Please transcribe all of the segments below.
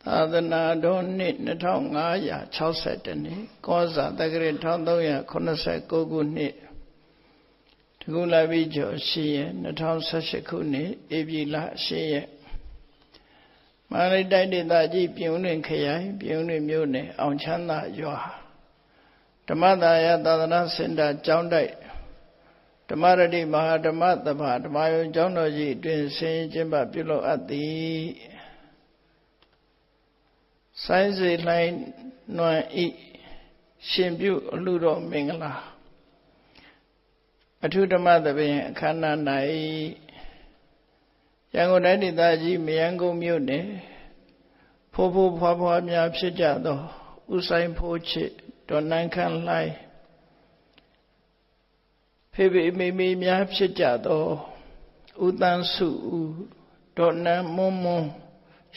သာသနာတော်နှစ်2560နှစ်ကောဇာတက္ကရာ1389ခုနှစ်တကူလာပြီးကျော်10ရက်2018ခုနှစ်ဧပြီလ10ရက်မန္တလေးတိုင်းဒေသကြီးပြည်ဦးလွင်ခရိုင်ပြည်ဦးလွင်မြို့နယ်အောင်ချမ်းသာရွာဓမ္မသာယသာသနာစင်တာကျောင်းတိုက်ဓမ္မရတိမဟာဓမ္မသဘာဓမ္မယုံကျောင်းတော်ကြီးအတွင်ဆင်းကျင်းပပြုလုပ်အပ်သည်ဆိုင်းစေလှိုင်းနွန်ဤရှင်ပြုအလှတော်မင်္ဂလာအထုဓမ္မသဘင်အခမ်းအနား၌ရန်ကုန်တိုင်းဒေသကြီးမယန်းကုန်းမြို့နယ်ဖိုးဖိုးဖွားဖွားများဖြစ်ကြသောဥဆိုင်ဖိုးချစ်ဒေါ်နန်းခန့်လှိုင်းဖေဖေမေမေများဖြစ်ကြသောဥတန်းစုဒေါ်နန်းမွန်းမွန်း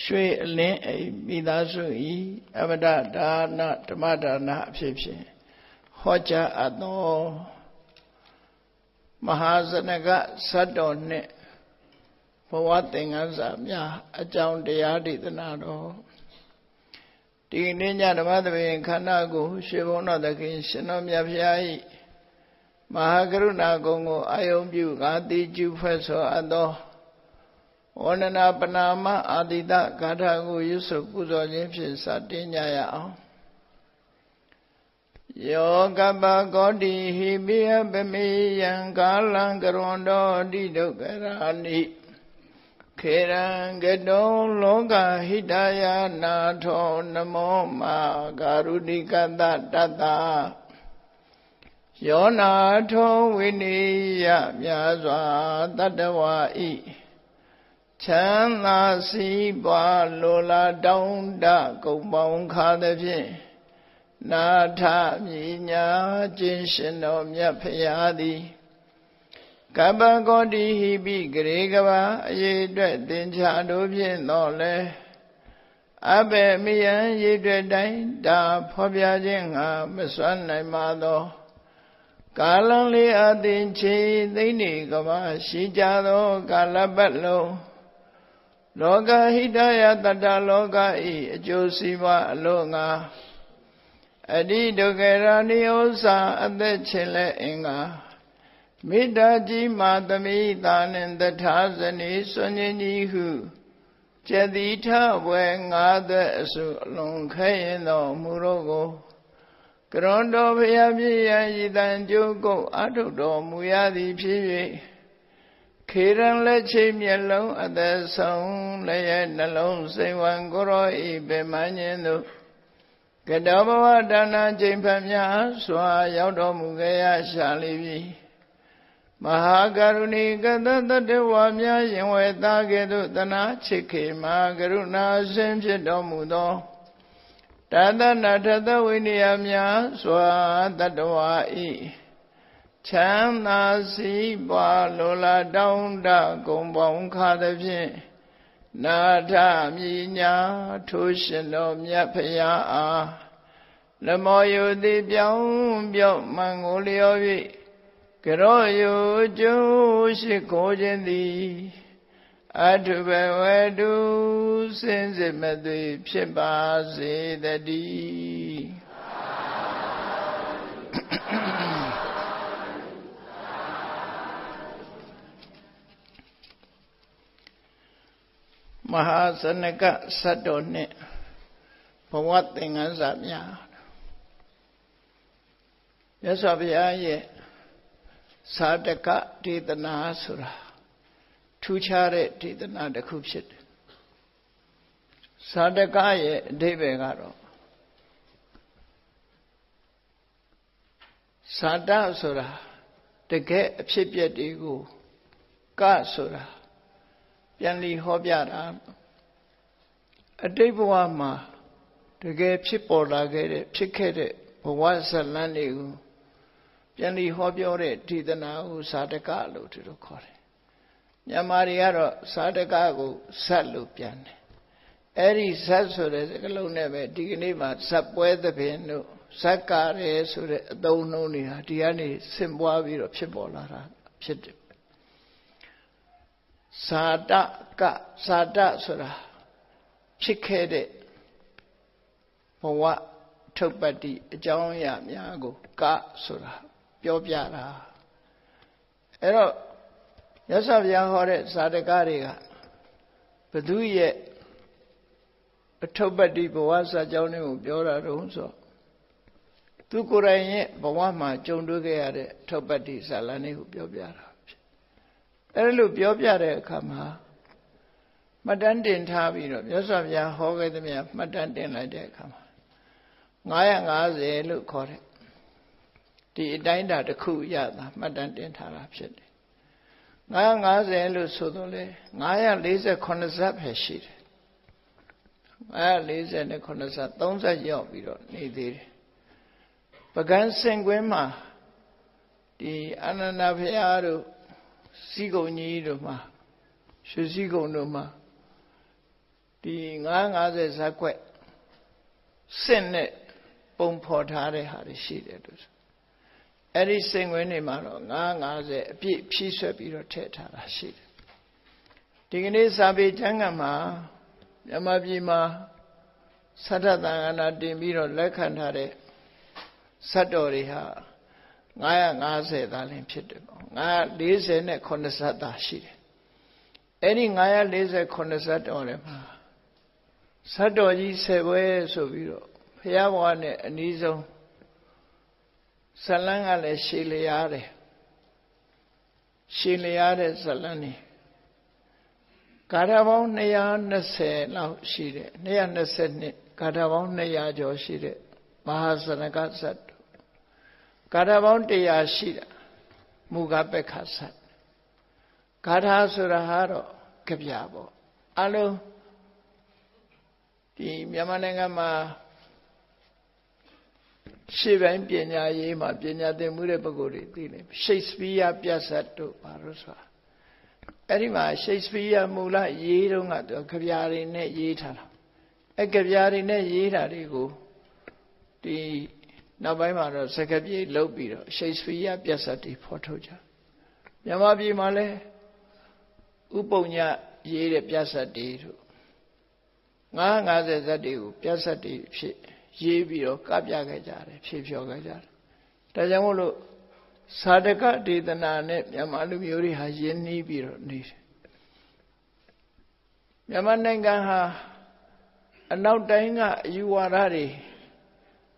ရွှေအလင်းအိမ်မိသားစုဤအမတဒါနဓမ္မဒါနအဖြစ်ဖြင့်ဟောကြားအပ်သောမဟာဇနကဇတ်တော်နှင့်ဘဝသင်္ကန်းစာများအကြောင်းတရားဒေသနာတော်ဒီနေ့ညဓမ္မသဘင်ခန္ဓာကိုရွှေဘုန်းတော်သခင်ရှင်တော်မြတ်ဖျား၏မဟာကရုဏာကုံကိုအာယုံပြုငါတိကျူဖွဲ့ဆိုအပ်သောဝန္ဒနာပနာမအာတိတဂါထာကိုရွတ်ဆိုပူဇော်ခြင်းဖြင့်စတင်ကြရအောင်ယောကပ္ပကောတိဟိပိယပမေယံကာလံကရွန်တောတိဒုက္ခရာနိခေရံကတောလောကဟိတယနာထောနမောမာကာရုဏိကတတတယောနာထောဝိနိယမြာစွာတတဝါဤချမ်းသာစီးပွားလိုလားတောင်းတကုံပေါင်းခါသဖြင့်နာထမြညာခြင်းရှင်တော်မြတ်ဖရာသည်ကပ္ပကောတိဟိပိဂရေကဘာအရေးအတွက်သင်္ချာတို့ဖြင့်တော့လဲအဘယ်မိယံရေးအတွက်တိုင်းဒါဖော်ပြခြင်းငါမစွမ်းနိုင်ပါသောကာလလေးအသင်ချေသိနေကဘာရှိကြသောကာလပတ်လုံးလောကဟိတယတတလောကဤအကျိုးစီးပွားအလို့ငါအတိဒုက္ခရာနိဥ္စာအသက်ချင်လဲအင်္ဂါမေတ္တာကြီးမာသမိသာနှင့်တထာဇနီစွန်ញကြီးဟုကျတိထဘွယ်ငါးသက်အစုအလုံးခဲရင်တော်မူတော့ကိုကရွန်တော်ဖျားပြည့်ရန်ဤတန်ကြိုးကုတ်အထုတော်မူရသည်ဖြစ်၍ခေရန်လက်ချိမျက်လုံးအသက်ဆုံးလည်းရဲ့နှလုံးစိတ်ဝံကိုရောဤပင်မညင်းသို့ကတောဘဝဒါနချိန်ဖန်များစွာရောက်တော်မူခဲ့ရရှာလိပြီမဟာကရုဏီကတတတဝါများရင်ဝဲသားကဲ့သို့တနာချစ်ခေမဟာကရုဏာရှင်ဖြစ်တော်မူသောတသနာထသဝိနည်းများစွာတတဝါဤချမ်းသာစီးပွားလိုလားတောင်းတကုံပေါင်းခါသဖြင့်နာထမြညာထိုးရှင်တော်မြတ်ဖရာအားလမောယုတိပြောင်းပြော့မှန်ကိုလျော်၍ကရောယုကျိုးရှိခိုးခြင်းသည်အထုဘဝတုစင်စစ်မသွေဖြစ်ပါစေတည်းမဟာဇနကဇတ်တော်နှင့်ဘဝသင်္ကန်းစာများမြတ်စွာဘုရားရဲ့သာတကဒေသနာဆိုတာထူးခြားတဲ့ဒေသနာတစ်ခုဖြစ်တယ်သာတကရဲ့အဓိပ္ပာယ်ကတော့သာတဆိုတာတကယ်အဖြစ်ပြက်တွေကိုကဆိုတာပြန်လီဟောပြတာအတိတ်ဘဝမှာတကယ်ဖြစ်ပေါ်လာခဲ့တဲ့ဖြစ်ခဲ့တဲ့ဘဝဇာတ်လမ်းတွေကိုပြန်လီဟောပြောတဲ့ဒေသနာကိုသာတကလို့သူတို့ခေါ်တယ်မြန်မာတွေကတော့သာတကကိုဇတ်လို့ပြန်တယ်အဲ့ဒီဇတ်ဆိုတဲ့စကားလုံးနဲ့ပဲဒီကနေ့မှာဇတ်ပွဲသဘင်တို့ဇတ်ကားရဲဆိုတဲ့အသုံးနှုန်းတွေဟာဒီကနေဆင့်ပွားပြီးတော့ဖြစ်ပေါ်လာတာဖြစ်တယ်သာတကသာတဆိုတာဖြစ်ခဲ့တဲ့ ဘဝထုတ်ပတ္တိအကြောင်းအရာများကိုကဆိုတာပြောပြတာအဲ့တော့မြတ်စွာဘုရားဟောတဲ့ဇာတကတွေကဘုသူရဲ့အထုတ်ပတ္တိဘဝဇာကြောင်းတွေကိုပြောတာတုံးဆိုသူကိုယ်တိုင်ရဲ့ဘဝမှာကြုံတွေ့ခဲ့ရတဲ့ထုတ်ပတ္တိဇာလန်တွေကိုပြောပြတာအဲ့လိုပြောပြတဲ့အခါမှာမှတ်တမ်းတင်ထားပြီးတော့မြတ်စွာဘုရားဟောခဲ့သမျှမှတ်တမ်းတင်လိုက်တဲ့အခါမှာ950လို့ခေါ်တဲ့ဒီအတိုင်းတာတစ်ခုရတာမှတ်တမ်းတင်ထားတာဖြစ်တယ်950လို့ဆိုတော့လေ948ဇတ်ပဲရှိတယ်948ဇတ်30ရောက်ပြီးတော့နေသေးတယ်ပကံစင်ကွင်းမှာဒီအာနန္ဒဘုရားတို့စီကုံကြီးတို့မှာရွှေစီကုံတို့မှာဒီ950ဇက်ွက်စစ်နဲ့ပုံဖော်ထားတဲ့ဟာတွေရှိတယ်လို့အဲ့ဒီစင်ကွင်းတွေမှာတော့950အပြည့်ဖြည့်ဆွက်ပြီးတော့ထည့်ထားတာရှိတယ်ဒီကနေ့စာပေကျမ်းဂန်မှာမြန်မာပြည်မှာသတ္တသံဃာနာတင်ပြီးတော့လက်ခံထားတဲ့ဇတ်တော်တွေဟာ950သာလင်ဖြစ်တယ်ပေါ့949ဇတ်သာရှိတယ်အဲ့ဒီ948ဇတ်တော်တွေမှာဇတ်တော်ကြီး10ပွဲဆိုပြီးတော့ဘုရားဘဝနဲ့အနည်းဆုံးဇလန်းကလည်းရှည်လျားတယ်ရှည်လျားတဲ့ဇလန်းနေဂါထာပေါင်း220လောက်ရှိတယ်222ဂါထာပေါင်း200ကျော်ရှိတဲ့မဟာစနကဇတ်ဂါထာပေါင်း100ရှိတာမူကပက္ခဇတ်ဂါထာဆိုတာဟာတော့ကြပြပေါ့အလုံးဒီမြန်မာနိုင်ငံမှာရှေ့ပိုင်းပညာရေးမှာပညာသင်မှုတဲ့ပုဂ္ဂိုလ်တွေသိတယ်ရှိတ်စပီးယားပြတ်ဆက်တို့ဘာလို့ဆိုတာအဲ့ဒီမှာရှိတ်စပီးယားမူလရေးတုန်းကသူကြပြတွေနဲ့ရေးထားတာအဲ့ကြပြတွေနဲ့ရေးတာတွေကိုဒီနောက်ပိုင်းမှာတော့စကားပြေလုတ်ပြီးတော့ရှိတ်စပီးယားပြတ်ဆက်တွေဖော်ထုတ်ကြမြန်မာပြည်မှာလည်းဥပုံညရေးတဲ့ပြတ်ဆက်တွေတို့950ဇတ်တွေကိုပြတ်ဆက်တွေဖြစ်ရေးပြီးတော့ကပြခဲ့ကြတယ်ဖြည့်ဖြောခဲ့ကြတယ်ဒါကြောင့်မို့လို့သာဓကဒေသနာနဲ့မြန်မာလူမျိုးတွေဟာယဉ်နှီးပြီးတော့နေတယ်မြန်မာနိုင်ငံဟာအနောက်တိုင်းကအယူဝါဒတွေ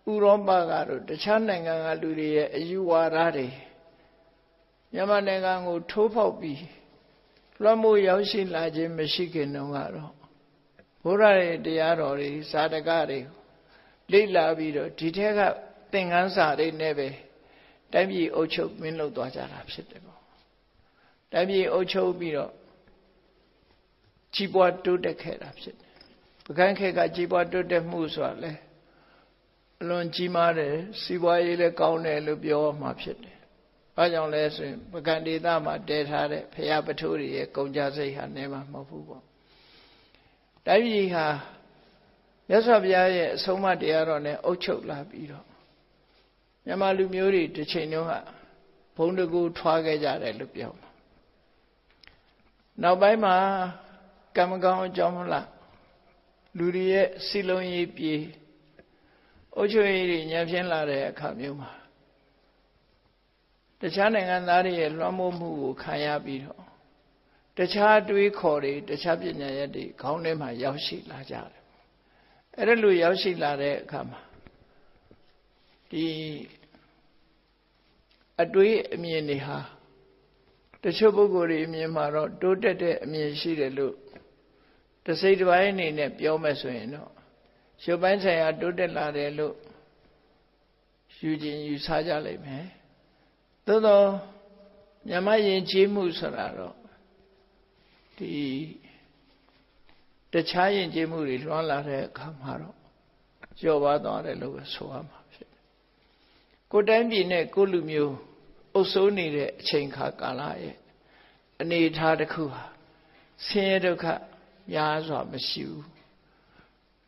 ဥရောပကတော့တခြားနိုင်ငံကလူတွေရဲ့အယူဝါဒတွေမြန်မာနိုင်ငံကိုထိုးဖောက်ပြီးလွှမ်းမိုးရောက်ရှိလာခြင်းမရှိခင်တုန်းကတော့ဘုရားရဲ့တရားတော်တွေသာဓကတွေလေ့လာပြီးတော့ဒီထက်ကသင်္ကန်းစာတွေနဲ့ပဲတိုင်းပြည်အုပ်ချုပ်မင်းလုပ်သွားကြတာဖြစ်တယ်ပေါ့တိုင်းပြည်အုပ်ချုပ်ပြီးတော့ကြီးပွားတိုးတက်ခဲ့တာဖြစ်တယ်ပကံခေတ်ကကြီးပွားတိုးတက်မှုဆိုတာလဲအလွန်ကြီးမားတယ်စီးပွားရေးလည်းကောင်းတယ်လို့ပြောမှာဖြစ်တယ်ဘာကြောင့်လဲဆိုရင်ပကံဒေသမှာတည်ထားတဲ့ဖရာပထိုးတွေရဲ့ကုန်ကြစိတ်ဟာနေမှာမဟုတ်ဘူးပေါ့တိုင်းပြည်ဟာမြတ်စွာဘုရားရဲ့အဆုံးအမတရားတော်နဲ့အုပ်ချုပ်လာပြီးတော့မြန်မာလူမျိုးတွေတစ်ချိန်လုံးကဘုံတကူထွားခဲ့ကြတယ်လို့ပြောမှာနောက်ပိုင်းမှာကံမကောင်းအကြောင်းမလားလူတွေရဲ့စီလုံးရေးပြေးအုပ်ချုပ်ရေးတွေညံ့ဖျင်းလာတဲ့အခါမျိုးမှာတခြားနိုင်ငံသားတွေရဲ့လွှမ်းမိုးမှုကိုခံရပြီးတော့တခြားတွေးခေါ်တွေတခြားပညာရပ်တွေခေါင်းထဲမှာရောက်ရှိလာကြတယ်အဲ့ဒါလိုရောက်ရှိလာတဲ့အခါမှာဒီအတွေးအမြင်တွေဟာတချို့ပုဂ္ဂိုလ်တွေအမြင်မှာတော့တိုးတက်တဲ့အမြင်ရှိတယ်လို့တစိတ်တစ်ပိုင်းအနေနဲ့ပြောမယ်ဆိုရင်တော့ရုပ်ပိုင်းဆိုင်ရာတိုးတက်လာတယ်လို့ယူဆကြလိမ့်မယ်သို့သောမြတ်ယဉ်ကျေးမှုဆိုတာတော့ဒီတခြားယဉ်ကျေးမှုတွေလွှမ်းလာတဲ့အခါမှာတော့ကျော်ပါသွားတယ်လို့ဆိုရမှာဖြစ်တယ်ကိုယ်တိုင်းပြည်နဲ့ကိုယ်လူမျိုးအုပ်စိုးနေတဲ့အချိန်ခါကာလရဲ့အနေအထားတစ်ခုဟာဆင်းရဲဒုက္ခများစွာမရှိဘူး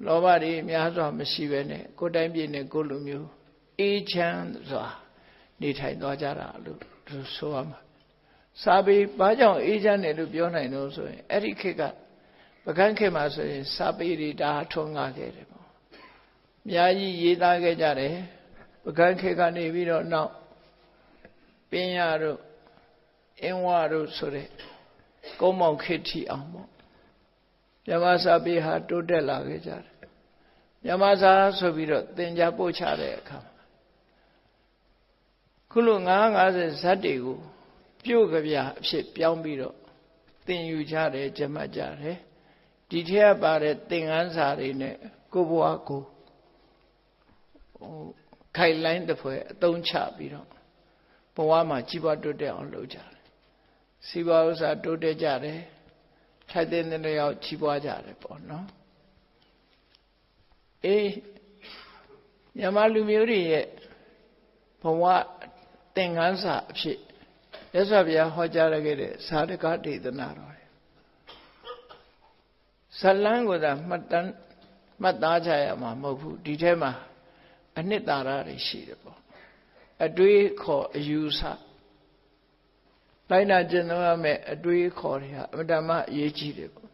လောဘတွေများစွာမရှိဘဲနဲ့ကိုယ်တိုင်းပြည်နဲ့ကိုယ်လူမျိုးအေးချမ်းစွာနေထိုင်သွားကြတာလို့ဆိုရမှာစာပေဘာကြောင့်အေးချမ်းတယ်လို့ပြောနိုင်လို့ဆိုရင်အဲ့ဒီခေတ်ကပကံခေတ်မှာဆိုရင်စာပေတွေဒါထွန်းကားခဲ့တယ်ပေါ့ များကြီးရေးသားခဲ့ကြတယ်ပကန်းခေတ်ကနေပြီးတော့နောက်ပင်ရတို့အင်းဝတို့ဆိုတဲ့ကုန်းမောင်ခေတ်ထီအောင်ပေါ့မြန်မာစာပေဟာတိုးတက်လာခဲ့ကြတယ်မြန်မာစာဆိုပြီးတော့သင်ကြားပို့ချတဲ့အခါခုလို950ဇတ်တွေကိုပြုတ်ကြပြအဖြစ်ပြောင်းပြီးတော့သင်ယူကြတယ်ကျမတ်ကြတယ်ဒီထက်ပါတဲ့သင်ခန်းစာတွေနဲ့ကိုဘွားကိုခိုင်လိုင်းတစ်ဖွဲ့အသုံးချပြီးတော့ဘဝမှာကြီးပွားတိုးတက်အောင်လုပ်ကြတယ်စီးပွားဥစ္စာတိုးတက်ကြတယ်ထိုက်တဲ့နေရာကြီးပွားကြတယ်ပေါ့နော်မြန်မာလူမျိုးတွေရဲ့ဘဝသင်ခန်းစာအဖြစ်ရသော်ဗျာဟောကြားခဲ့တဲ့ဇာတကဒေသနာတော်ဇလန်းကိုသာမှတ်သားကြရမှာမဟုတ်ဘူးဒီထဲမှာအနှစ်သာရတွေရှိတယ်ပေါ့အတွေးခေါ်အယူဆလိုက်နာကျင့်သုံးရမယ့်အတွေးခေါ်တွေဟာအမှန်တမ်းအရေးကြီးတယ်ပေါ့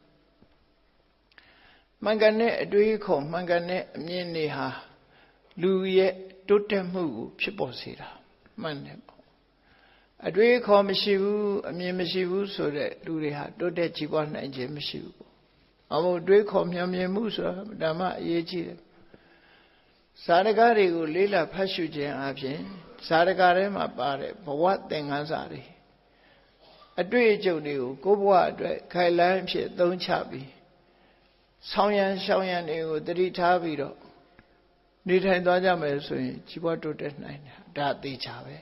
မှန်ကန်တဲ့အတွေးခေါ်မှန်ကန်တဲ့အမြင်တွေဟာလူရဲ့တိုးတက်မှုကိုဖြစ်ပေါ်စေတာမှန်တယ်ပေါ့အတွေးခေါ်မရှိဘူးအမြင်မရှိဘူးဆိုတဲ့လူတွေဟာတိုးတက်ကြီးပွားနိုင်ခြင်းမရှိဘူးပေါ့အမို့အတွေးခေါ်မျှော်မြင်မှုဆိုတာဓမ္မအရေးကြီးတယ်ဇာတကတွေကိုလေးလာဖတ်ရှုခြင်းအပြင်ဇာတကထဲမှာပါတဲ့ဘဝသင်ခန်းစာတွေအတွေ့အကြုံတွေကိုကိုယ့်ဘဝအတွက်ခိုင်လန်းဖြစ်သုံးချပြီးဆောင်းရန်ရှောင်းရန်တွေကိုတတိထားပြီးတော့နေထိုင်သွားကြမယ်ဆိုရင်ကြီးပွားတိုးတက်နိုင်တယ်ဒါအသေးချာပဲ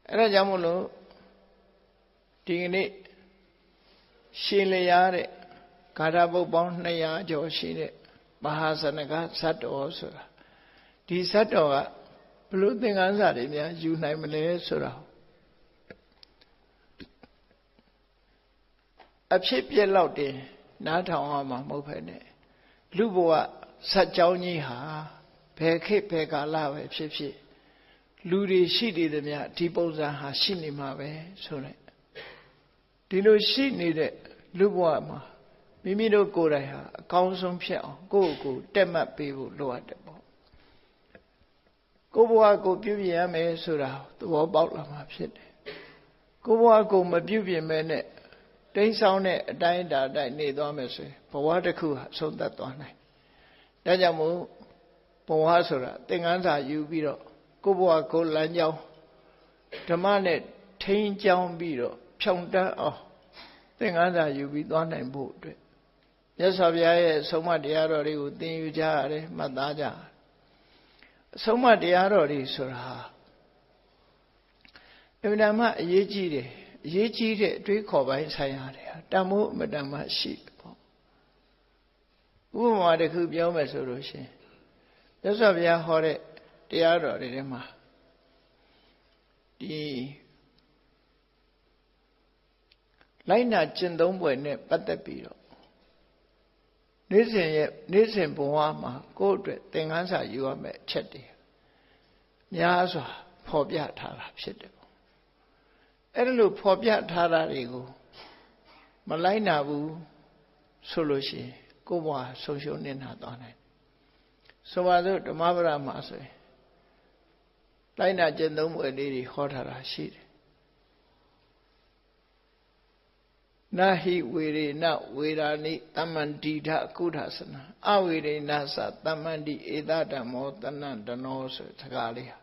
အဲ့ဒါကြောင့်မို့လို့ဒီကနေ့ရှင်းလျားတဲ့ဂါထာပုဒ်ပေါင်း200ကျော်ရှိတဲ့မဟာစနကဇတ်တော်ဆိုတာဒီဇတ်တော်ကဘလို့သင်္ကန်းစာတွေများယူနိုင်မလဲဆိုတာအဖြစ်ပြက်လောက်တင်နားထောင်အောင်မှာမဟုတ်ဖ ೇನೆ လူဘဝဇတ်ကြောင်းကြီးဟာဘယ်ခေတ်ဘယ်ကာလပဲဖြစ်ဖြစ်လူတွေရှိနေသမျှဒီပုံစံဟာရှိနေမှာပဲဆိုတဲ့ဒီလိုရှိနေတဲ့လူဘဝမှာမိမိတို့ကိုယ်တိုင်ဟာအကောင်းဆုံးဖြစ်အောင်ကိုယ့်ကိုယ်တက်မှတ်ပေးဖို့လိုအပ်တယ်ပေါ့ကိုယ့်ဘဝကိုပြုပြင်ရမယ်ဆိုတာသဘောပေါက်လာမှာဖြစ်တယ်ကိုယ့်ဘဝကိုမပြုပြင်မဲနဲ့တိမ်းဆောင်တဲ့အတိုင်းအတာအတိုင်းနေသွားမယ်ဆိုရင်ဘဝတစ်ခုဟာဆုံးသက်သွားနိုင်ဒါကြောင့်မို့ဘဝဆိုတာသင်္ကန်းစာယူပြီးတော့ကိုယ့်ဘဝကိုလမ်းကြောင်းဓမ္မနဲ့ထိန်းကျောင်းပြီးတော့ဖြောင့်တန်းအောင်သင်္ကန်းစာယူပြီးသွားနိုင်ဖို့အတွက်မြတ်စွာဘုရားရဲ့အဆုံးအမတရားတော်တွေကိုသင်ယူကြရတယ်မှတ်သားကြရတယ်အဆုံးအမတရားတော်တွေဆိုတာအမှန်တမ်းအရေးကြီးတယ်အရေးကြီးတဲ့အတွေးခေါ်ပိုင်းဆိုင်ရာတွေတန်ဖိုးအမှန်တမ်းရှိတယ်ပေါ့ဥပမာတစ်ခုပြောမယ်ဆိုလို့ရှိရင်မြတ်စွာဘုရားဟောတဲ့တရားတော်တွေထဲမှာဒီလိုက်နာကျင့်သုံးပွဲနဲ့ပတ်သက်ပြီးတော့နေ့စဉ်ဘဝမှာကိုယ့်အတွက်သင်ခန်းစာယူရမယ့်အချက်တွေများစွာဖော်ပြထားတာဖြစ်တယ်ပေါ့အဲ့ဒါလို့ဖော်ပြထားတာတွေကိုမလိုက်နာဘူးဆိုလို့ရှိရင်ကိုယ့်ဘဝဆုံးရှုံးနေတာသွားနိုင်ဆိုပါစို့ဓမ္မပဒမှာဆိုရင်လိုက်နာကျင့်သုံးပွဲလေးတွေဟောထားတာရှိတယ်နာဟိဝေရေနဝေရာနိတမ္မန္တိဓကုဋ္ဌသနာအဝေရေနသတမ္မန္တိဧတဓမ္မောတဏ္ဍနောဆိုစကားလေးဟာ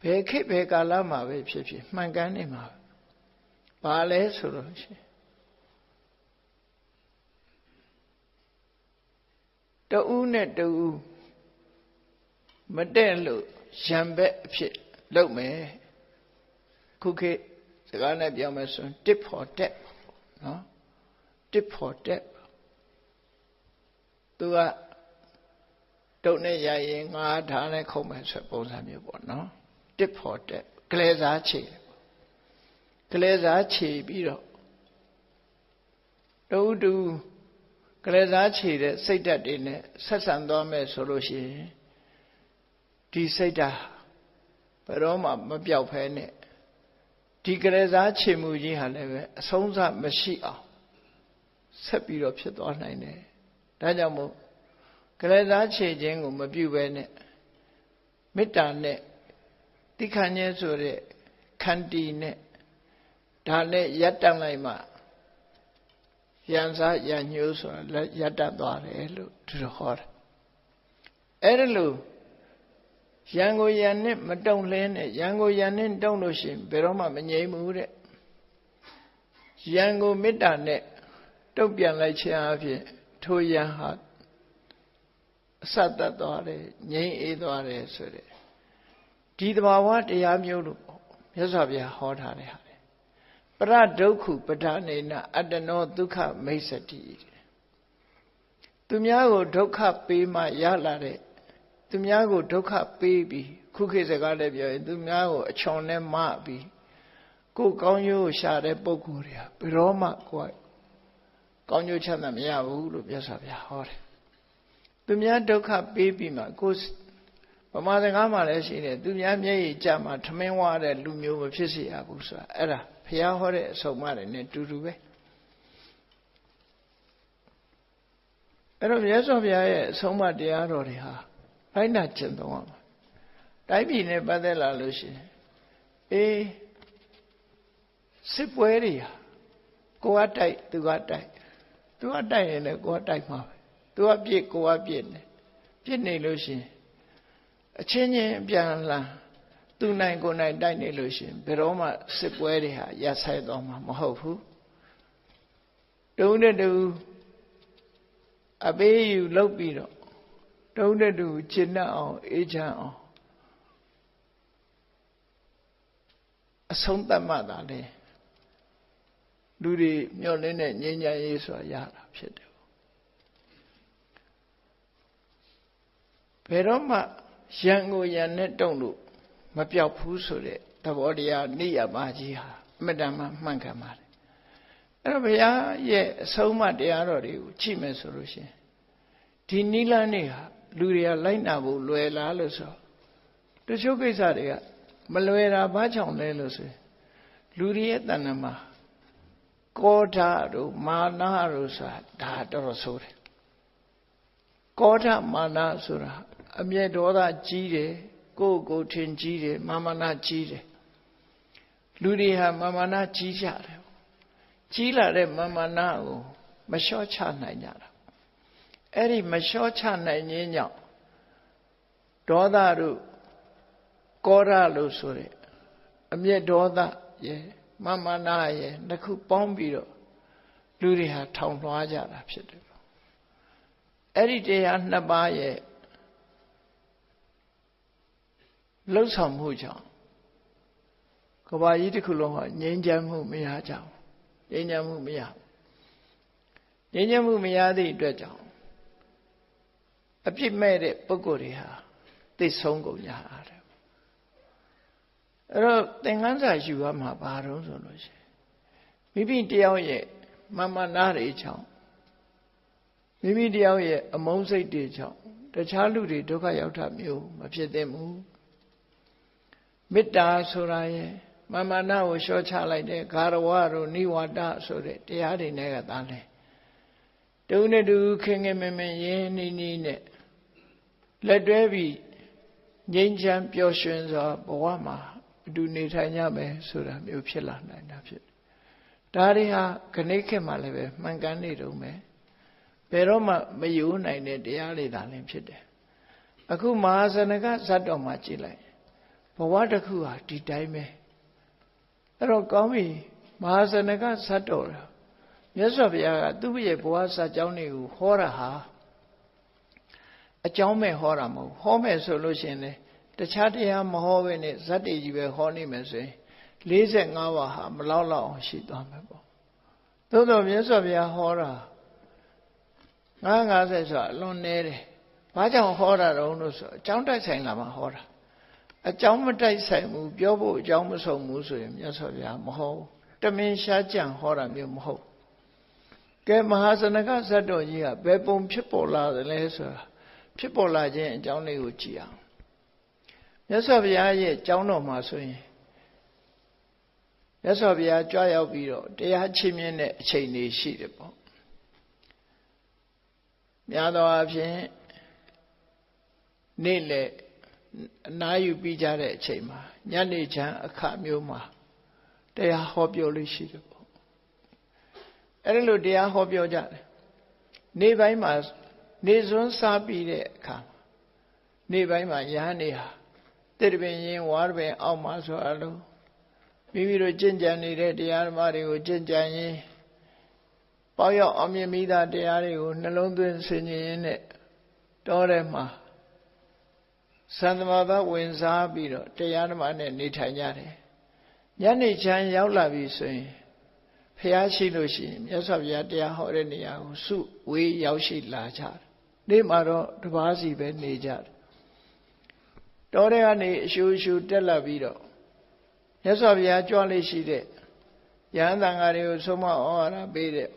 ဘယ်ခေတ်ဘယ်ကာလမှာပဲဖြစ်ဖြစ်မှန်ကန်နေမှာဘာလဲဆိုတော့ရှင်တူးနဲ့တူးမတဲ့လို့ရံဘက်အဖြစ်လုပ်မယ်ခုခေတ်စကားနဲ့ပြောမယ်ဆိုရင် tip for tat နော် tip for tat သူကတုတ်နဲ့ရရင်ငါးထားနဲ့ခုံမယ်ဆိုပုံစံမျိုးပေါ့နော် tip for tat ကလေးစားချေကလေးစားချေပြီးတော့တူကလေးစားချေတဲ့စိတ်ဓာတ်တွေနဲ့ဆက်ဆံသွားမယ်ဆိုလို့ရှိရင်ဒီစိတ်ဓာတ်ဘယ်တော့မှမပြောက်ဖဲနဲ့ဒီကလေးစားချေမှုကြီးဟာလည်းပဲအဆုံးစမရှိအောင်ဆက်ပြီးတော့ဖြစ်သွားနိုင်တယ် ဒါကြောင့်မို့ကလေးသားခြေခြင်းကိုမပြုဘဲနဲ့မေတ္တာနဲ့တိခဏ်ညဲဆိုတဲ့ခန္တီနဲ့ဒါနဲ့ရပ်တန့်လိုက်မှယံစားယံညိုးဆိုတာရပ်တန့်သွားတယ်လို့သူတို့ဟောတယ်အဲ့ဒါလို့ယံကိုယံနဲ့မတုံလင်းနဲ့ယံကိုယံနဲ့တုံလို့ရှိရင်ဘယ်တော့မှမငြိမ်ဘူးတဲ့ယံကိုမေတ္တာနဲ့တုံ့ပြန်လိုက်ခြင်းအပြင်ထိုယံဟာအစတတ်သွားတယ်ငြိမ်အေးသွားတယ်ဆိုတဲ့ဒီသဘာဝတရားမျိုးလို့မြတ်စွာဘုရားဟောထားတဲ့ဟာလေပရဒုက္ခပဒနေနအတ္တနောဒုက္ခမိစ္ဆတိသူများကိုဒုက္ခပေးမှရလာတဲ့သူများကိုဒုက္ခပေးပြီးခုခေတ်စကားလည်းပြောရင်သူများကိုအချောင်နဲ့မပြီးကိုယ်ကောင်းကျိုးရှာတဲ့ပုဂ္ဂိုလ်တွေကဘယ်တော့မှကိုယ်ကောင်းကျိုးချမ်းသာမရဘူးလို့မြတ်စွာဘုရားဟောတယ်သူများဒုက္ခပေးပြီးမှကိုယ်ဗမာစကားမှာလည်းရှိတယ်သူများမျက်ရည်ကျမှထမင်းဝါတဲ့လူမျိုးမဖြစ်စေရဘူးဆိုတာအဲ့ဒါဘုရားဟောတဲ့အဆုံးအမတွေနဲ့တူတူပဲအဲ့တော့မြတ်စွာဘုရားရဲ့အဆုံးအမတရားတော်တွေဟာလိုက်နာကျင့်သုံးရမှာတိုင်းပြည်နဲ့ပတ်သက်လာလို့ရှိရင်စစ်ပွဲတွေဟာကိုကတိုက်သူကတိုက်သူကတိုက်ရင်လည်းကိုကတိုက်မှာပဲသူကပြစ်ကိုကပြစ်နေပြစ်နေလို့ရှိရင်အချင်းချင်းပြန်လာသူနိုင်ကိုနိုင်တိုက်နေလို့ရှိရင်ဘယ်တော့မှစစ်ပွဲတွေဟာရပ်ဆိုင်သွားမှာမဟုတ်ဘူးတုံးတဲ့တူအပေးယူလုပ်ပြီးတော့တုံးတဲ့တူကျင့်တတ်အောင်အေးချမ်းအောင်အဆုံးသတ်မှသာလေလူတွေမျှော်လင့်တဲ့ငြိမ်းချမ်းရေးဆိုတာရတာဖြစ်တယ်ဘယ်တော့မှယံကိုယံနဲ့တုံလို့မပြောက်ဘူးဆိုတဲ့သဘောတရားနိယမကြီးဟာအမတ္တမမှန်ကန်ပါတယ်အဲ့တော့ဘုရားရဲ့အဆုံးအမတရားတော်တွေကိုကြည့်မယ်ဆိုလို့ရှိရင်ဒီနိလန်းတွေဟာလူတွေကလိုက်နာဖို့လွယ်လားလို့ဆိုတချို့ကိစ္စတွေကမလွယ်တာဘာကြောင့်လဲလို့ဆိုရင်လူတွေရဲ့တဏ္ဍာမှာကောဓာတို့မာနတို့ဆိုတာဒါတော်တော်ဆိုးတယ်ကောဓမာနဆိုတာအမျက်ဒေါသကြီးတယ်ကိုယ်ထင်ကြီးတယ်မာမနာကြီးတယ်လူတွေဟာမာမနာကြီးကြတယ်ကြီးလာတဲ့မာမနာကိုမလျှော့ချနိုင်ကြတာအဲ့ဒီမလျှော့ချနိုင်ခြင်းကြောင့်ဒေါသတို့ကောဓလို့ဆိုတဲ့အမျက်ဒေါသရဲ့မာမနာရဲ့နှစ်ခုပေါင်းပြီးတော့လူတွေဟာထောင်လွှားကြတာဖြစ်တယ်အဲ့ဒီတရားနှစ်ပါးရဲ့လှုပ်ဆောင်မှုကြောင့်ကဘာကြီးတစ်ခုလုံးဟာငြိမ်းချမ်းမှုမရကြဘူးငြိမ်းချမ်းမှုမရငြိမ်းချမ်းမှုမရသည့်အတွက်ကြောင့်အပြစ်မဲ့တဲ့ပုဂ္ဂိုလ်တွေဟာသိဆုံးကုန်ကြတယ်အဲ့တော့သင်္ကန်းစာယူရမှာဘာတော့ဆိုလို့ရှိရင်မိမိတယောက်ရဲ့မာမနာတွေကြောင့်မိမိတယောက်ရဲ့အမုန်းစိတ်တွေကြောင့်တခြားလူတွေဒုက္ခရောက်တာမျိုးမဖြစ်သင့်ဘူးမေတ္တာဆိုတာရဲ့မာမနာကိုလျှော့ချလိုက်တဲ့ဂါရဝတို့နိဝါဒဆိုတဲ့တရားတွေနဲ့ကသာလဲတုံးနဲ့တူခင်ခင်မင်မင်ရင်းနှီးနှီးနဲ့လက်တွဲပြီးငြိမ်းချမ်းပျော်ရွှင်စွာဘဝမှာအတူနေထိုင်ကြမယ်ဆိုတာမျိုးဖြစ်လာနိုင်တာဖြစ်ဒါတွေဟာခဏခေတ်မှလည်းပဲမှန်ကန်နေတုံးပဲဘယ်တော့မှမယိုးနိုင်တဲ့တရားတွေသာလင်းဖြစ်တယ်အခုမဟာစနကဇတ်တော်မှာကြည့်လိုက်ဘဝတစ်ခုဟာဒီတိုင်းပဲအဲ့တော့ကောင်းပြီမဟာစနကဇတ်တော်မြတ်စွာဘုရားကသူ့ရဲ့ဘဝစာကြောင်းတွေကိုဟောတာဟာအကြောင်းမဲ့ဟောတာမဟုတ်ဟောမယ်ဆိုလို့ရှိရင်လေတခြားတရားမဟောဘဲနဲ့ဇတ်တွေကြီးပဲဟောနေမယ်ဆိုရင်45ဝါဟာမလောက်လောက်အောင်ရှိသွားမှာပေါ့သို့တော်မြတ်စွာဘုရားဟောတာ50ဆိုတာအလွန်နည်းတယ်ဘာကြောင့်ဟောတာတုံးလို့ဆိုအကြောင်းတိုက်ဆိုင်လာမှဟောတာအကြောင်းမတိုက်ဆိုင်ဘူးပြောဖို့အကြောင်းမဆုံးဘူးဆိုရင်မြတ်စွာဘုရားမဟောဘူးတမင်ရှားကြံဟောတာမျိုးမဟုတ်ကဲမဟာစနကဇတ်တော်ကြီးကဘယ်ပုံဖြစ်ပေါ်လာသလဲဆိုတာဖြစ်ပေါ်လာခြင်းအကြောင်းလေးကိုကြည့်အောင်မြတ်စွာဘုရားရဲ့အကြောင်းတော်မှာဆိုရင်မြတ်စွာဘုရားကြွရောက်ပြီးတော့တရားချင်းမြင့်တဲ့အချိန်တွေရှိတယ်ပေါ့ များသောအားဖြင့်နေ့လေအနားယူပြီးကြတဲ့အချိန်မှာညနေချမ်းအခါမျိုးမှာတရားဟောပြောလို့ရှိတယ်ပေါ့အဲ့ဒါလို့တရားဟောပြောကြတယ်နေ့ပိုင်းမှာနေစွန်းစားပြီးတဲ့အခါနေ့ပိုင်းမှာယဟန်နေဟာတိတပင်ရင်ဝါရပင်အောက်မှာဆိုအလိုမိမိတို့ကျင့်ကြံနေတဲ့တရားဓမ္မတွေကိုကျင့်ကြံရင်ပေါရောက်အောင်မြင်မိတာတရားတွေကိုနှလုံးသွင်းဆင်ခြင်ရင်းနဲ့တောထဲမှာသံသမဘာဝင်စားပြီးတော့တရားဓမ္မနဲ့နေထိုင်ကြတယ်ညနေချမ်းရောက်လာပြီဆိုရင်ဖျားရှိလို့ရှိရင်မြတ်စွာဘုရားတရားဟောတဲ့နေရာကိုစုဝေးရောက်ရှိလာကြတယ်နေ့မှာတော့တပါးစီပဲနေကြတယ်တောထဲကနေအရှူရှူတက်လာပြီးတော့မြတ်စွာဘုရားကြွလေးရှိတဲ့ယဟန်သံဃာတွေကိုဆုံးမဩဝါဒပေးတဲ့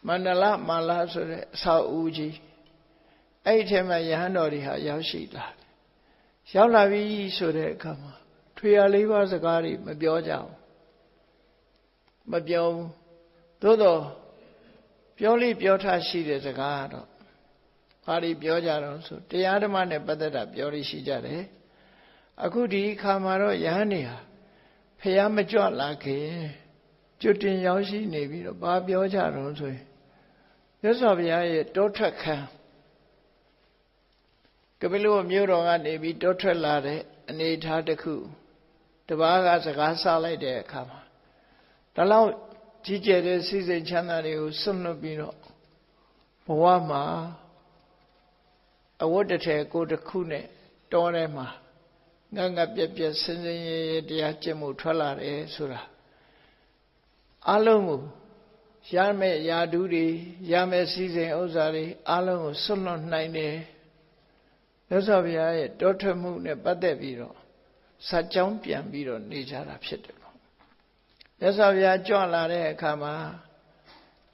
မန္တလမာလာဆိုတဲ့အဆောက်အဦကြီးအဲ့ဒီထဲမှာယဟန်တော်တွေဟာရောက်ရှိလာတယ်ရောက်လာပြီဆိုတဲ့အခါမှာထွေရလေးပါးစကားတွေမပြောကြဘူးမပြောဘူးသို့တော့ပြောလိပြောထားရှိတဲ့စကားကတော့ဘာတွေပြောကြတော့ဆိုတရားဓမ္မနဲ့ပတ်သက်တာပြောလိရှိကြတယ်အခုဒီအခါမှာတော့ယဟန်နေဟာဖះမကြွလာခင်ကျွတ်တင်ရောက်ရှိနေပြီးတော့ဘာပြောကြတော့ဆိုရင်မြတ်စွာဘုရားရဲ့တောထွက်ခန်းကပိလဝမြို့တော်ကနေပြီးတောထွက်လာတဲ့အနေအထားတစ်ခုတပားကစကားဆလိုက်တဲ့အခါမှာဒါလောက်ကြီးကျယ်တဲ့စိစိမ်ချမ်းသာတွေကိုစွန့်လွတ်ပြီးတော့ဘဝမှာအဝတ်တစ်ထည်ကိုတစ်ခုနဲ့တောထဲမှာငတ်ငတ်ပြက်ပြက်စင်စင်ရဲရဲတရားကျင့်မှုထွက်လာတယ်ဆိုတာအလုံးကိုရမယ့်ယာဓုတွေရမယ့်စည်းစိမ်ဥစ္စာတွေအလုံးကိုစွန့်လွတ်နိုင်တယ်မြတ်စွာဘုရားရဲ့တောထွက်မှုနဲ့ပတ်သက်ပြီးတော့စัจကြောင်းပြန်ပြီးတော့နေကြတာဖြစ်တယ်ပေါ့မြတ်စွာဘုရားကြွလာတဲ့အခါမှာ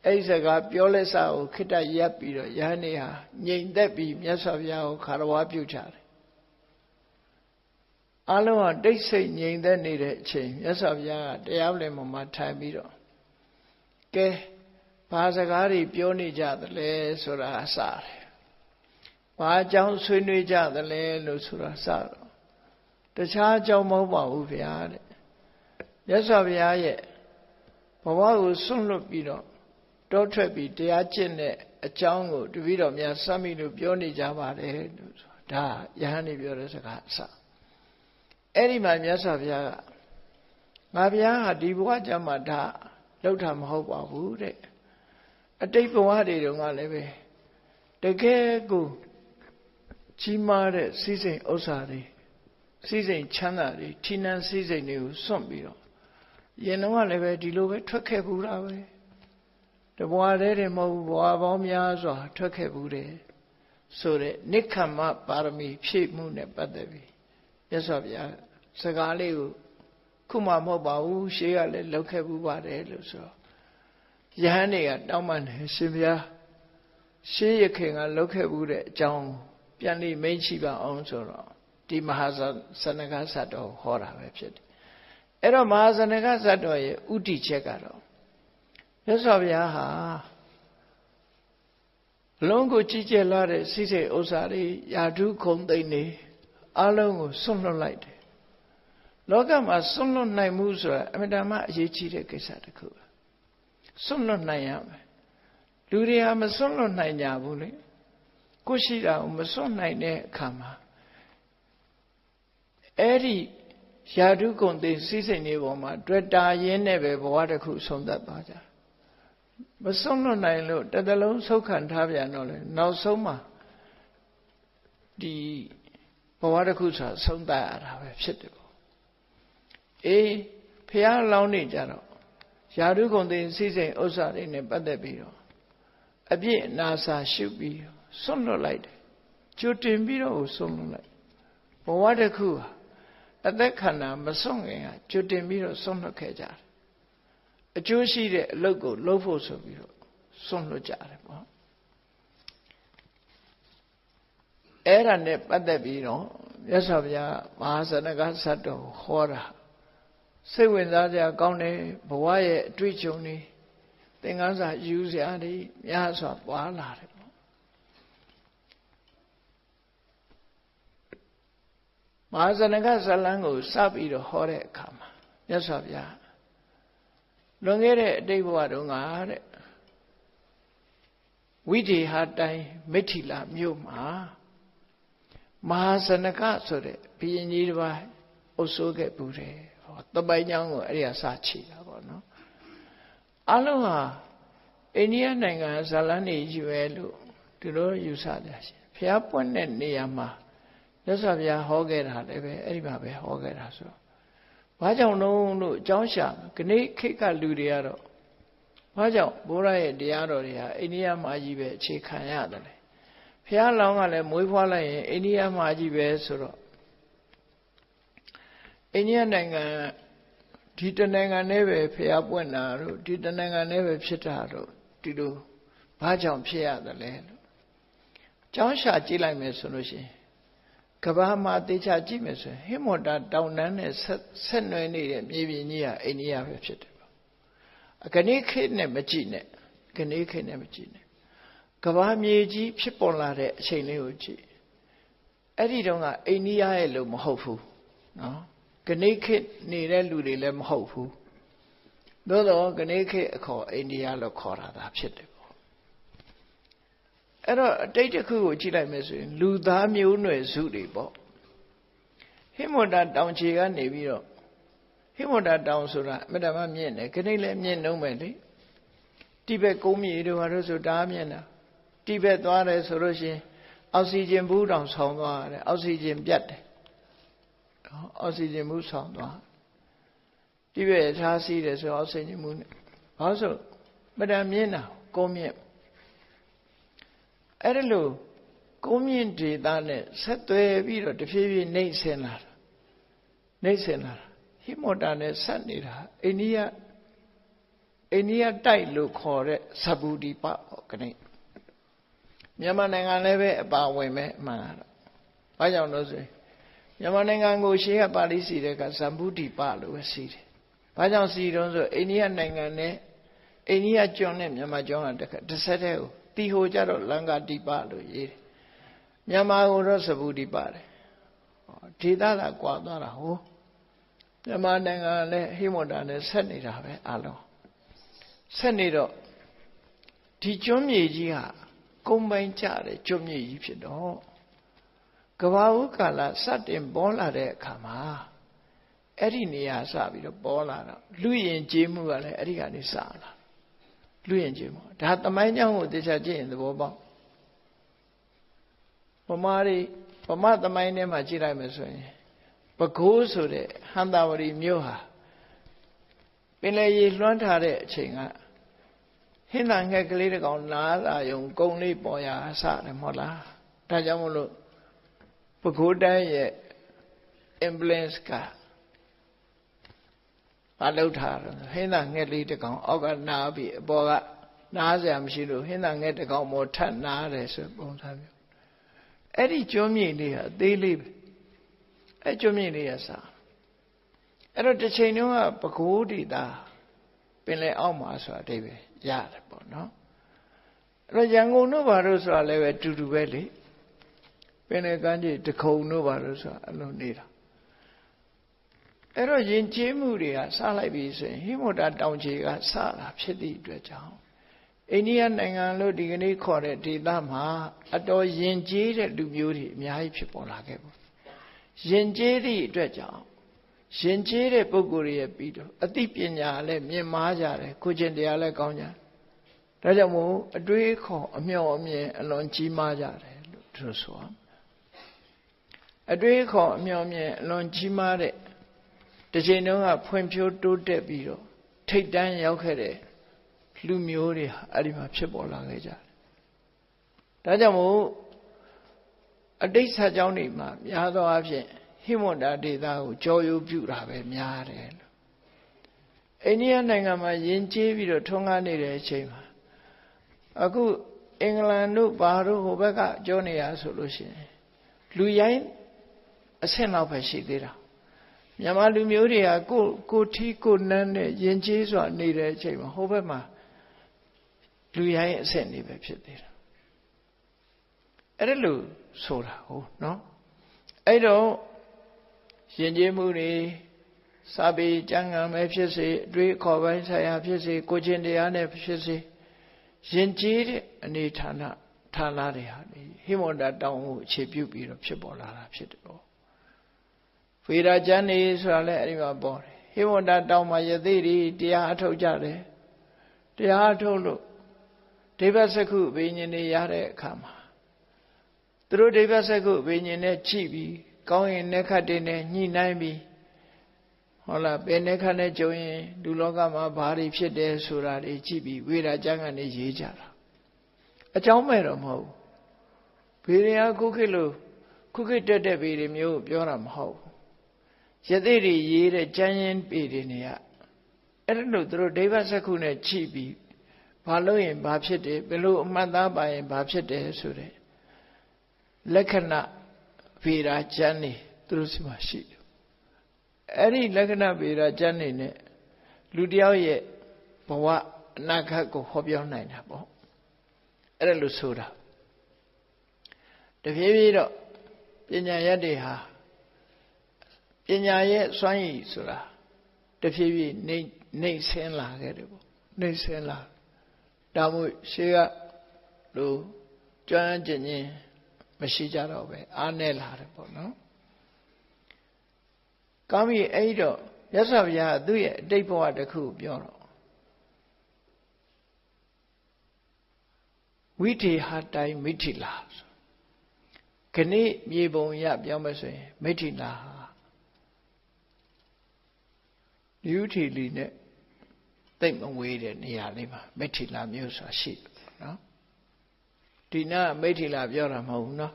အဲ့ဒီစကားပြောလက်စကိုခိတ္တရပ်ပြီးတော့ယဟန်နေဟာငြိမ်သက်ပြီးမြတ်စွာဘုရားကိုခါရဝါပြုကြတယ်အလုံးကတိတ်ဆိတ်ငြိမ်သက်နေတဲ့အချိန်မြတ်စွာဘုရားကတရားလင်ပေါ်မှာထိုင်ပြီးတော့ကဲဘာစကားတွေပြောနေကြသလဲဆိုတာစတယ်ဘာအကြောင်းဆွေးနွေးကြသလဲလို့ဆိုတာစတော့တခြားအကြောင်းမဟုတ်ပါဘူးဗျာတဲ့မြတ်စွာဘုရားရဲ့ဘဝကိုစွန့်လွတ်ပြီးတော့တောထွက်ပြီးတရားကျင့်တဲ့အကြောင်းကိုတပည့်တော်များစမ်းမိလို့ပြောနေကြပါတယ်လို့ဒါယဟန်နေပြောတဲ့စကားအစအဲ့ဒီမှာမြတ်စွာဘုရားကငါဘုရားဟာဒီဘဝကြမှာဒါလောက်တာမဟုတ်ပါဘူးတဲ့အတိတ်ဘဝတွေတုန်းကလည်းပဲတကယ်ကိုကြီးမားတဲ့စည်းစိမ်ဥစ္စာတွေစည်းစိမ်ချမ်းသာတွေဌိနံစည်းစိမ်တွေကိုစွန့်ပြီးတော့ရင်တော့လည်းပဲဒီလိုပဲထွက်ခဲ့ဘူးတာပဲတဘွားတည်းတယ်မဟုတ်ဘူးဘွားပေါင်းများစွာထွက်ခဲ့ဘူးတယ်ဆိုတဲ့နိက္ခမပါရမီဖြည့်မှုနဲ့ပတ်သက်ပြီးမြတ်စွာဘုရားစကားလေးကိုခုမှမဟုတ်ပါဘူးရှေးကလည်းလောက်ခဲ့ဘူးပါတယ်လို့ဆိုတော့ယဟန်တွေကတောင်းပန်တယ်ရှင်ဘုရားရှေးရခင်ကလောက်ခဲ့ဘူးတဲ့အကြောင်းပြန်လိမိတ်ရှိပါအောင်ဆိုတော့ဒီမဟာစနကသတ္တောဟောတာပဲဖြစ်တယ်အဲ့တော့မဟာစနကသတ္တောရဲ့ဥတီချက်ကတော့မြတ်စွာဘုရားဟာလုံးကိုကြီးကျယ်လာတဲ့စိစိတ်ဥစ္စာတွေယာဓုခုံသိမ့်နေအလုံးကိုစွန့်လွတ်လိုက်တယ်လောကမှာစွန့်လွတ်နိုင်မှုဆိုတာအမြဲတမ်းအရေးကြီးတဲ့ကိစ္စတစ်ခုပဲစွန့်လွတ်နိုင်ရမယ်လူတွေဟာမစွန့်လွတ်နိုင်ကြဘူးလေကိုရှိတာကိုမစွန့်နိုင်တဲ့အခါမှာအဲ့ဒီယာဓုကုံသိစိစိတ်တွေပေါ်မှာတွေ့တာရင်းနဲ့ပဲဘဝတစ်ခုဆုံးသက်သွားကြမစွန့်လွတ်နိုင်လို့တစ်သလုံးဆုတ်ခံထားပြန်တော့လေနောက်ဆုံးမှာဒီဘဝတစ်ခုဆိုတာဆုံးသက်ရတာပဲဖြစ်တယ်ပေါ့အေးဖះလောင်းနေကြတော့ယာဓုကုံသိစိစိတ်ဥစ္စာတွေနဲ့ပတ်သက်ပြီးတော့အပြည့်အနာစာရှုပြီးစွန့်လွတ်လိုက်တယ်ကြိုတင်ပြီးတော့စွန့်လွတ်လိုက်ဘဝတစ်ခုဟာအသက်ခန္ဓာမစွန့်ခင်ကကြိုတင်ပြီးတော့စွန့်လွတ်ခဲ့ကြတယ်အကျိုးရှိတဲ့အလုပ်ကိုလုပ်ဖို့ဆိုပြီးတော့စွန့်လွတ်ကြတယ်ပေါ့အဲ့ဒါနဲ့ပတ်သက်ပြီးတော့မြတ်စွာဘုရားမဟာစနကသတ္တောဟောတာစိတ်ဝင်စားစရာကောင်းတဲ့ဘဝရဲ့အတွေ့အကြုံတွေ သင်္ကန်းစာယူစရာတွေများစွာပွားလာတယ်ပေါ့မဟာဇနကဇလံကိုစပြီးတော့ဟောတဲ့အခါမှာမြတ်စွာဘုရားလွန်ခဲ့တဲ့အတိတ်ဘဝတုန်းကတဲ့ဝိဒေဟတိုင်းမိထ္ထိလာမြို့မှာမဟာဇနကဆိုတဲ့ဘုရင်ကြီးတစ်ပါးအုပ်စိုးခဲ့ဘူးတယ်ဟောတပိုင်ကြောင်းကိုအဲ့ဒီကစချီတာပေါ့နော်အလုံးဟာအိန္ဒိယနိုင်ငံဇာလန်းနေကြီးပဲလို့သူတို့ယူဆကြရှင်ဘုရားပွင့်တဲ့နေရာမှာမြတ်စွာဘုရားဟောခဲ့တာလည်းပဲအဲ့ဒီမှာပဲဟောခဲ့တာဆိုတော့ဘာကြောင့်လုံးလို့အကြောင်းရှာခဏိခိကလူတွေကတော့ဘာကြောင့်ဘုရားရဲ့တရားတော်တွေဟာအိန္ဒိယမှာကြီးပဲအခြေခံရတယ်လေဘုရားလောင်းကလည်းမွေးဖွားလိုက်ရင်အိန္ဒိယမှာကြီးပဲဆိုတော့အိန္ဒိယနိုင်ငံဒီတနိုင်ငံနဲ့ပဲဘုရားပွင့်တာတို့ဒီတနိုင်ငံနဲ့ပဲဖြစ်တာတို့ဒီလိုဘာကြောင့်ဖြစ်ရတယ်လဲလို့အကြောင်းရှာကြည့်လိုက်မယ်ဆိုလို့ရှိရင်ကဘာမှာတေချာကြည့်မယ်ဆိုရင်ဟိမောတာတောင်တန်းနဲ့ဆက်နွယ်နေတဲ့မြေပြင်ကြီးဟာအိန္ဒိယပဲဖြစ်တယ်ပေါ့အကနိခေတ်နဲ့မကြည့်နဲ့ကနိခေတ်နဲ့မကြည့်နဲ့ကဘာမြေကြီးဖြစ်ပေါ်လာတဲ့အချိန်လေးကိုကြည့်အဲ့ဒီတော့ကအိန္ဒိယရဲ့လို့မဟုတ်ဘူးနော်ကနိခေတ်နေတဲ့လူတွေလည်းမဟုတ်ဘူးသို့တော့ကနိခေတ်အခေါ်အိန္ဒိယလို့ခေါ်တာဒါဖြစ်တယ်ပေါ့အဲ့တော့အတိတ်တစ်ခုကိုကြည့်လိုက်မယ်ဆိုရင်လူသားမျိုးနွယ်စုတွေပေါ့ဟိမဝတ္တတောင်ခြေကနေပြီးတော့ဟိမဝတ္တတောင်ဆိုတာအမြဲတမ်းမြင့်တယ်ကနိလည်းမြင့်နှုံးပဲလေတိဘက်ကုန်းမြေတို့ဘာလို့ဆိုဒါမြင့်တာတိဘက်သွားတယ်ဆိုလို့ရှိရင်အောက်ဆီဂျင်ဘူးတောင်ဆောင်းသွားတယ်အောက်ဆီဂျင်ပြတ်တယ်အောက်ဆီဂျင်ဘူးဆောင်းသွားတိဘက်ထားစီးတယ်ဆိုအောက်ဆီဂျင်ဘူးနဲ့ဘာလို့ဆိုမတန်မြင့်တာကုန်းမြင့်အဲ့ဒါလို့ကုန်းမြင့်ဒေသနဲ့ဆက်သွယ်ပြီးတော့တဖြည်းဖြည်းနှိမ့်ဆင်းလာတာဟိမောတာနဲ့ဆက်နေတာအိန္ဒိယတိုက်လို့ခေါ်တဲ့သဗ္ဗူတိပပေါ့ကနေမြန်မာနိုင်ငံလည်းပဲအပါဝင်ပဲအမှန်ကတော့ဘာကြောင့်လို့ဆိုရင်မြန်မာနိုင်ငံကိုရှေးကပါဠိစီတဲ့ကဇမ္ဗုတိပလို့ပဲစီတယ်ဘာကြောင့်စီတုံးဆိုအိန္ဒိယနိုင်ငံနဲ့အိန္ဒိယကျွန်းနဲ့မြန်မာကျွန်းကတစ်ဆက်တည်းကိုတီဟိုကြတော့လင်္ကာတိပလို့ရေးတယ်မြန်မာကိုတော့သဗ္ဗုတိပတယ်ဒေသကကွာသွားတာဟိုမြန်မာနိုင်ငံလည်းဟိမဝတ္တနဲ့ဆက်နေတာပဲအလုံးဆက်နေတော့ဒီကျွန်းမြေကြီးဟာကုန်းပိုင်းကျတဲ့ကျွန်းမြေကြီးဖြစ်တော့ကဘာဝကာလစတင်ပေါ်လာတဲ့အခါမှာအဲ့ဒီနေရာစပြီးတော့ပေါ်လာတော့လူယဉ်ကျေးမှုကလည်းအဲ့ဒီကနေစလာလူယဉ်ကျေးမှုဒါသမိုင်းကြောင်းကိုသိချကြည့်ရင်သဘောပေါက်ဗမာသမိုင်းထဲမှာကြည့်လိုက်မယ်ဆိုရင်ပဲခူးဆိုတဲ့ဟန္တာဝတီမြို့ဟာပင်လယ်ရေလွှမ်းထားတဲ့အချိန်ကဟင်းသာငှက်ကလေးတစ်ကောင်နားလာယုံကုန်းလေးပေါ်ရစတယ်မဟုတ်လားဒါကြောင့်မလို့ပဲခူးတိုင်းရဲ့ ambulance ကမလုပ်ထားတော့ဟင်းသာငှက်လေးတစ်ကောင်အောက်ကနားပြီးအပေါ်ကနားစရာမရှိလို့ဟင်းသာငှက်တစ်ကောင်ပေါ်ထပ်နားတယ်ဆိုပုံစံမျိုးအဲ့ဒီကျွန်းမြေလေးဟာအသေးလေးပဲအဲ့ကျွန်းမြေလေးရစားအဲ့တော့တစ်ချိန်တုန်းကပဲခူးဒေသပင်လယ်အောက်မှာဆိုတာအဓိပ္ပာယ်ရတယ်ပေါ့နော်အဲ့တော့ရန်ကုန်တို့ဘာလို့ဆိုတာလည်းပဲတူတူပဲလေပင်လယ်ကမ်းခြေတခုံတို့ဘာလို့ဆိုတာအလုံးနေတာအဲ့တော့ယဉ်ကျေးမှုတွေကစလိုက်ပြီဆိုရင်ဟိမဝတ္တတောင်ခြေကစတာဖြစ်သည့်အတွက်ကြောင့်အိန္ဒိယနိုင်ငံလို့ဒီကနေ့ခေါ်တဲ့ဒေသမှာအတော်ယဉ်ကျေးတဲ့လူမျိုးတွေအများကြီးဖြစ်ပေါ်လာခဲ့ဘူးယဉ်ကျေးသည့်အတွက်ကြောင့်ယဉ်ကျေးတဲ့ပုဂ္ဂိုလ်တွေရဲ့ပြီးတော့အသိပညာလည်းမြင့်မားကြတယ်ကိုကျင့်တရားလည်းကောင်းကြတယ်ဒါကြောင့်မို့အတွေးခေါ်အမြော်အမြင်အလွန်ကြီးမားကြတယ်လို့သူတို့ဆိုအောင်အတွေးခေါ်အမြော်အမြင်အလွန်ကြီးမားတဲ့တစ်ချိန်တုန်းကဖွံ့ဖြိုးတိုးတက်ပြီးတော့ထိပ်တန်းရောက်ခဲ့တဲ့လူမျိုးတွေအဲ့ဒီမှာဖြစ်ပေါ်လာခဲ့ကြတယ်ဒါကြောင့်မို့အတိတ်စာကြောင်းတွေမှာများသောအားဖြင့်ဟိမဝတ္တဒေသကိုကြောရိုးပြုတာပဲများတယ်လို့အိန္ဒိယနိုင်ငံမှာယဉ်ကျေးပြီးတော့ထွန်းကားနေတဲ့အချိန်မှာအခုအင်္ဂလန်တို့ဘာတို့ဟိုဘက်ကကြောနေရဆိုလို့ရှိရင်လူရိုင်းအဆင့်လောက်ပဲရှိသေးတာမြန်မာလူမျိုးတွေကကိုထီးကိုနန်းနဲ့ယဉ်ကျေးစွာနေတဲ့အချိန်မှာဟိုဘက်မှာ လူရိုင်းအဆင့်နေပဲဖြစ်သေးတယ်အဲ့ဒါလို့ဆိုတာဟုတ်နော်အဲ့တော့ယဉ်ကျေးမှုတွေစာပေကျမ်းဂန်ပဲဖြစ်စေအတွေ့အခေါ်ပိုင်းဆိုင်ရာဖြစ်စေကိုချင်းတရားနဲ့ဖြစ်စေယဉ်ကျေးတဲ့အနေဌာနဌာနတွေဟာဒီဟိမဝန္တာတောင်ကိုအခြေပြုပြီးတော့ဖြစ်ပေါ်လာတာဖြစ်တယ်ပေါ့ဝေဒကျမ်းနေဆိုတာလည်းအဲ့ဒီမှာပေါ်တယ်ဟိမဝန္တာတောင်မှာယသိတွေတရားအထုတ်ကြတယ်တရားအထုတ်လို့ဒိဗ္ဗစက္ခုဘိညာဉ်တွေရတဲ့အခါမှာသူတို့ဒိဗ္ဗစက္ခုဘိညာဉ်နဲ့ကြည့်ပြီးကောင်းရင်နဲ့ခတ်တွေနဲ့ညှိနှိုင်းပြီးဟုတ်လားဘယ်နဲ့ခတ်နဲ့ကြုံရင်လူလောကမှာဘာတွေဖြစ်တယ်ဆိုတာတွေကြည့်ပြီးဝေဒကျမ်းကနေရေးကြတာအကြောင်းမဲ့တော့မဟုတ်ဘူးဘေးတွေကခုခေတ်လို့ခုခေတ်တက်တဲ့ဘေးတွေမျိုးပြောတာမဟုတ်ဘူးယသိတွေရေးတဲ့ကျမ်းရင်းပေတွေနေရအဲ့ဒါလို့သူတို့ဒိဗ္ဗစက္ခုနဲ့ကြည့်ပြီးဘာလို့ရင်ဘာဖြစ်တယ်ဘယ်လိုအမှတ်သားပါရင်ဘာဖြစ်တယ်ဆိုတဲ့လက္ခဏာဗေဒကျမ်းနေသူတို့စီမှာရှိတယ်အဲ့ဒီလက္ခဏာဗေဒကျမ်းနေနဲ့လူတယောက်ရဲ့ဘဝအနာဂတ်ကိုဟောပြောနိုင်တာပေါ့အဲ့ဒါလို့ဆိုတာတဖြည်းဖြည်းတော့ပညာရက်တွေဟာပညာရဲ့စွမ်းရည်ဆိုတာတဖြည်းဖြည်းနှိမ့်ဆင်းလာခဲ့တယ်ပေါ့နှိမ့်ဆင်းလာဒါမို့ရှေးကလူကျွမ်းကျင်ခြင်းမရှိကြတော့ပဲအားနည်းလာတယ်ပေါ့နော်ကောင်းပြီအဲ့တော့မြတ်စွာဘုရားသူ့ရဲ့အတိတ်ဘဝတစ်ခုပြောတော့ဝိထေဟတိုင်းမိဋ္ဌိလာခဏိမြေပုံရပြောင်းမဆိုရင်မိဋ္ဌိလာဟာယူထီလီနဲ့တိတ်မဝေးတဲ့နေရာလေးမှာမိဋ္ဌိလာမျိုးဆိုတာရှိတယ်နော်ဒီနာမိဋ္ဌိလာပြောတာမဟုတ်ဘူးနော်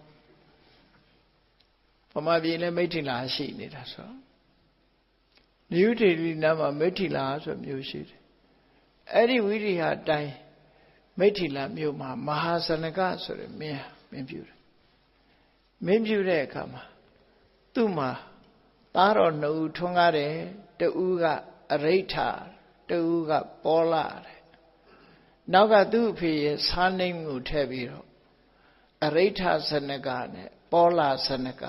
ဗမာပြည်လည်းမိဋ္ဌိလာရှိနေတာဆိုယူထီလီနာမှာမိဋ္ဌိလာဆိုမျိုးရှိတယ်အဲ့ဒီဝိရိယတိုင်းမိဋ္ဌိလာမျိုးမှာမဟာစနကဆိုတဲ့မင်းပြုတယ်မင်းပြုတဲ့အခါမှာသူ့မှာသားတော်နှစ်ဦးထွန်းကားတယ်တဦးကအရိဋ္ဌတဦးကပောလာတယ်နောက်ကသူ့အဖေရဲ့စာနှိမ်ကိုထည့်ပြီးတော့အရိဋ္ဌစနကနဲ့ပောလာစနက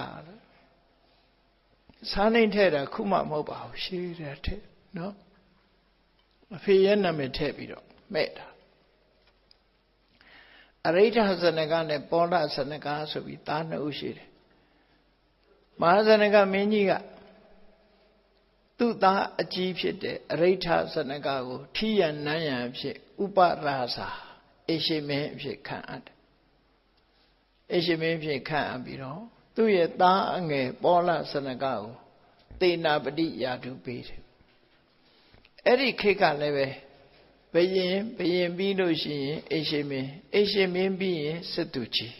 စာနှိမ်ထည့်တာခုမှမဟုတ်ပါဘူးရှိတယ်ထည့်နော်အဖေရဲ့နာမည်ထည့်ပြီးတော့မဲ့တာအရိဋ္ဌစနကနဲ့ပောလာစနကဆိုပြီးသားနှစ်ဦးရှိတယ်မဟာစနကမင်းကြီးကသူ့သားအကြီးဖြစ်တဲ့အရိဋ္ဌစနကကိုထီးရန်နန်းရန်အဖြစ်ဥပရာဇာအေရှိမင်းအဖြစ်ခန့်အပ်တယ်အေရှိမင်းအဖြစ်ခန့်အပ်ပြီးတော့သူ့ရဲ့သားအငယ်ပောလစနကကိုသေနာပတိရာထူးပေးတယ်အဲ့ဒီခေတ်ကလည်းပဲဘယင်ပြီးလို့ရှိရင်အေရှိမင်းပြီးရင်စစ်သူကြီး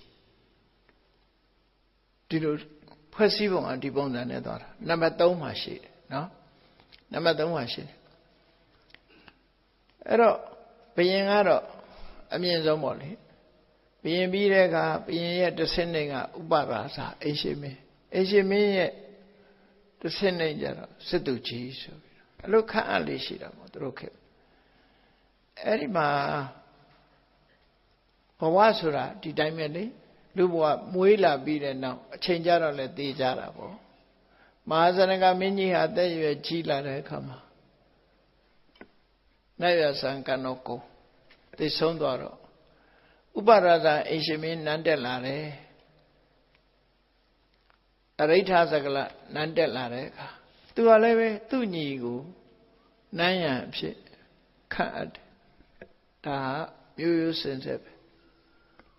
ဒီလိုဖွဲ့စည်းပုံအဒီပုံစံနဲ့သွားတာနံပါတ်3မှာရှိတယ်နော်နံပါတ်3မှာရှိတယ်အဲ့တော့ဘယင်ကတော့အမြင့်ဆုံးပေါ့လေဘယင်ပြီးတဲ့အခါဘယင်ရဲ့တစ်ဆင့်နှိမ်ကဥပရာဇာအေရှိမင်းရဲ့တစ်ဆင့်နှိမ်ကြတော့စစ်သူကြီးဆိုပြီးတော့အလို့ခန့်အပ်လေးရှိတာပေါ့သူတို့ခေတ်အဲ့ဒီမှာဘဝဆိုတာဒီတိုင်းပဲလေလူဘဝမွေးလာပြီးတဲ့နောက်အချိန်ကြတော့လည်းသေကြတာပေါ့မဟာစနကမင်းကြီးဟာအသက်အရွယ်ကြီးလာတဲ့အခါမှာနတ်ရဆံကံတော်ကိုသိဆုံးသွားတော့ဥပရာဇာအိရှိမင်းနန်းတက်လာတယ်အရိဋ္ဌစကလနန်းတက်လာတဲ့အခါသူကလည်းပဲသူ့ညီကိုနန်းရံအဖြစ်ခန့်အပ်တယ်ဒါမျိုးရိုးစင်ဆက်ပဲ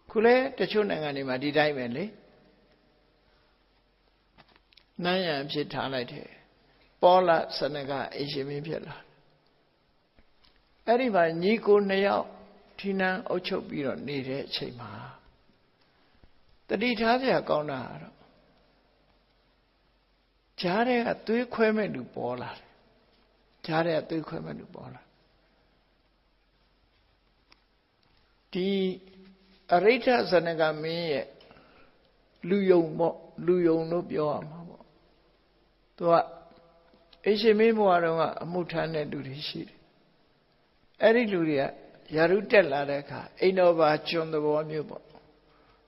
ခုလဲတချို့နိုင်ငံတွေမှာဒီတိုင်းပဲလေနန်းရံအဖြစ်ထားလိုက်တယ်ပောလစနကအိရှိမင်းဖြစ်လာအဲ့ဒီမှာညီကို2ယောက်ထီနန်းအုပ်ချုပ်ပြီးတော့နေတဲ့အချိန်မှာတတိထားစရာကောင်းတာကတော့ဂျားတဲ့ကသွေးခွဲမဲ့လူပေါ်လာတယ်ဂျားတဲ့ကသွေးခွဲမဲ့လူပေါ်လာဒီအရိဋ္ဌစနကမင်းရဲ့လူယုံပေါ့လူယုံလို့ပြောရမှာပေါ့သူကအိရှိမင်းဘဝတုန်းကအမှုထမ်းတဲ့လူတွေရှိတယ်အဲ့ဒီလူတွေက ရာထူးတက်လာတဲ့အခါအိမ်တော်ပါကျွန်သဘောမျိုးပေါ့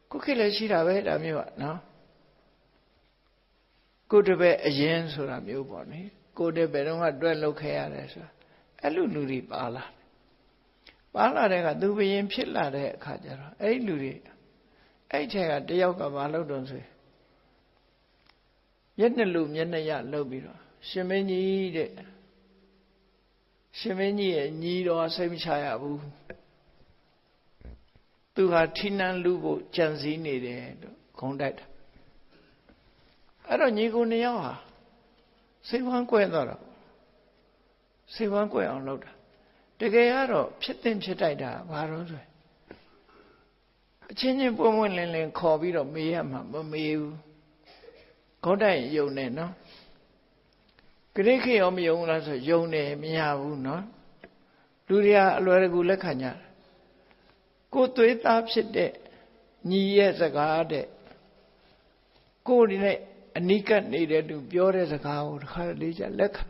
ခုခေတ်လည်းရှိတာပဲဒါမျိုးอ่ะနော်ကိုတပည့်အရင်ဆိုတာမျိုးပေါ့နိကိုတပည့်တော့ကတွဲလောက်ခဲ့ရတယ်ဆိုတာအဲ့လူတွေပါလာတဲ့ကသူဘယင်ဖြစ်လာတဲ့အခါကျတော့အဲ့လူတွေအဲ့ထက်ကတယောက်ကမလုပ်တော့ဆိုမျက်နှာလူမျက်နှာရလုပ်ပြီးတော့ရှင်မင်းကြီးတဲ့ရှင်မင်းကြီးရဲ့ညီတော်စိတ်မချရဘူးသူဟာထိနှန်းလူဖို့ကြံစည်နေတယ်လို့ဂုံတိုက်တာအဲ့တော့ညီကိုနှစ်ယောက်ဟာစိတ်ဝမ်းကွဲသွားတော့စိတ်ဝမ်းကွဲအောင်လုပ်တာတကယ်ကတော့ဖြစ်တင်ဖြစ်တိုက်တာဘာလို့ဆိုအချင်းချင်းပွင့်ပွင့်လင်းလင်းခေါ်ပြီးတော့မေးရမှာမမေးဘူးဂုံတိုက်ယုံနေနော်ဂရိခေရောမယုံလားဆိုယုံတယ်မရဘူးနော်လူတွေကအလွယ်တကူလက်ခံကြတယ်ကိုသွေးသားဖြစ်တဲ့ညီရဲ့စကားတဲ့ကိုဒီနဲ့အနိကနေတဲ့သူပြောတဲ့စကားကိုတစ်ခါလေးကြလက်ခံ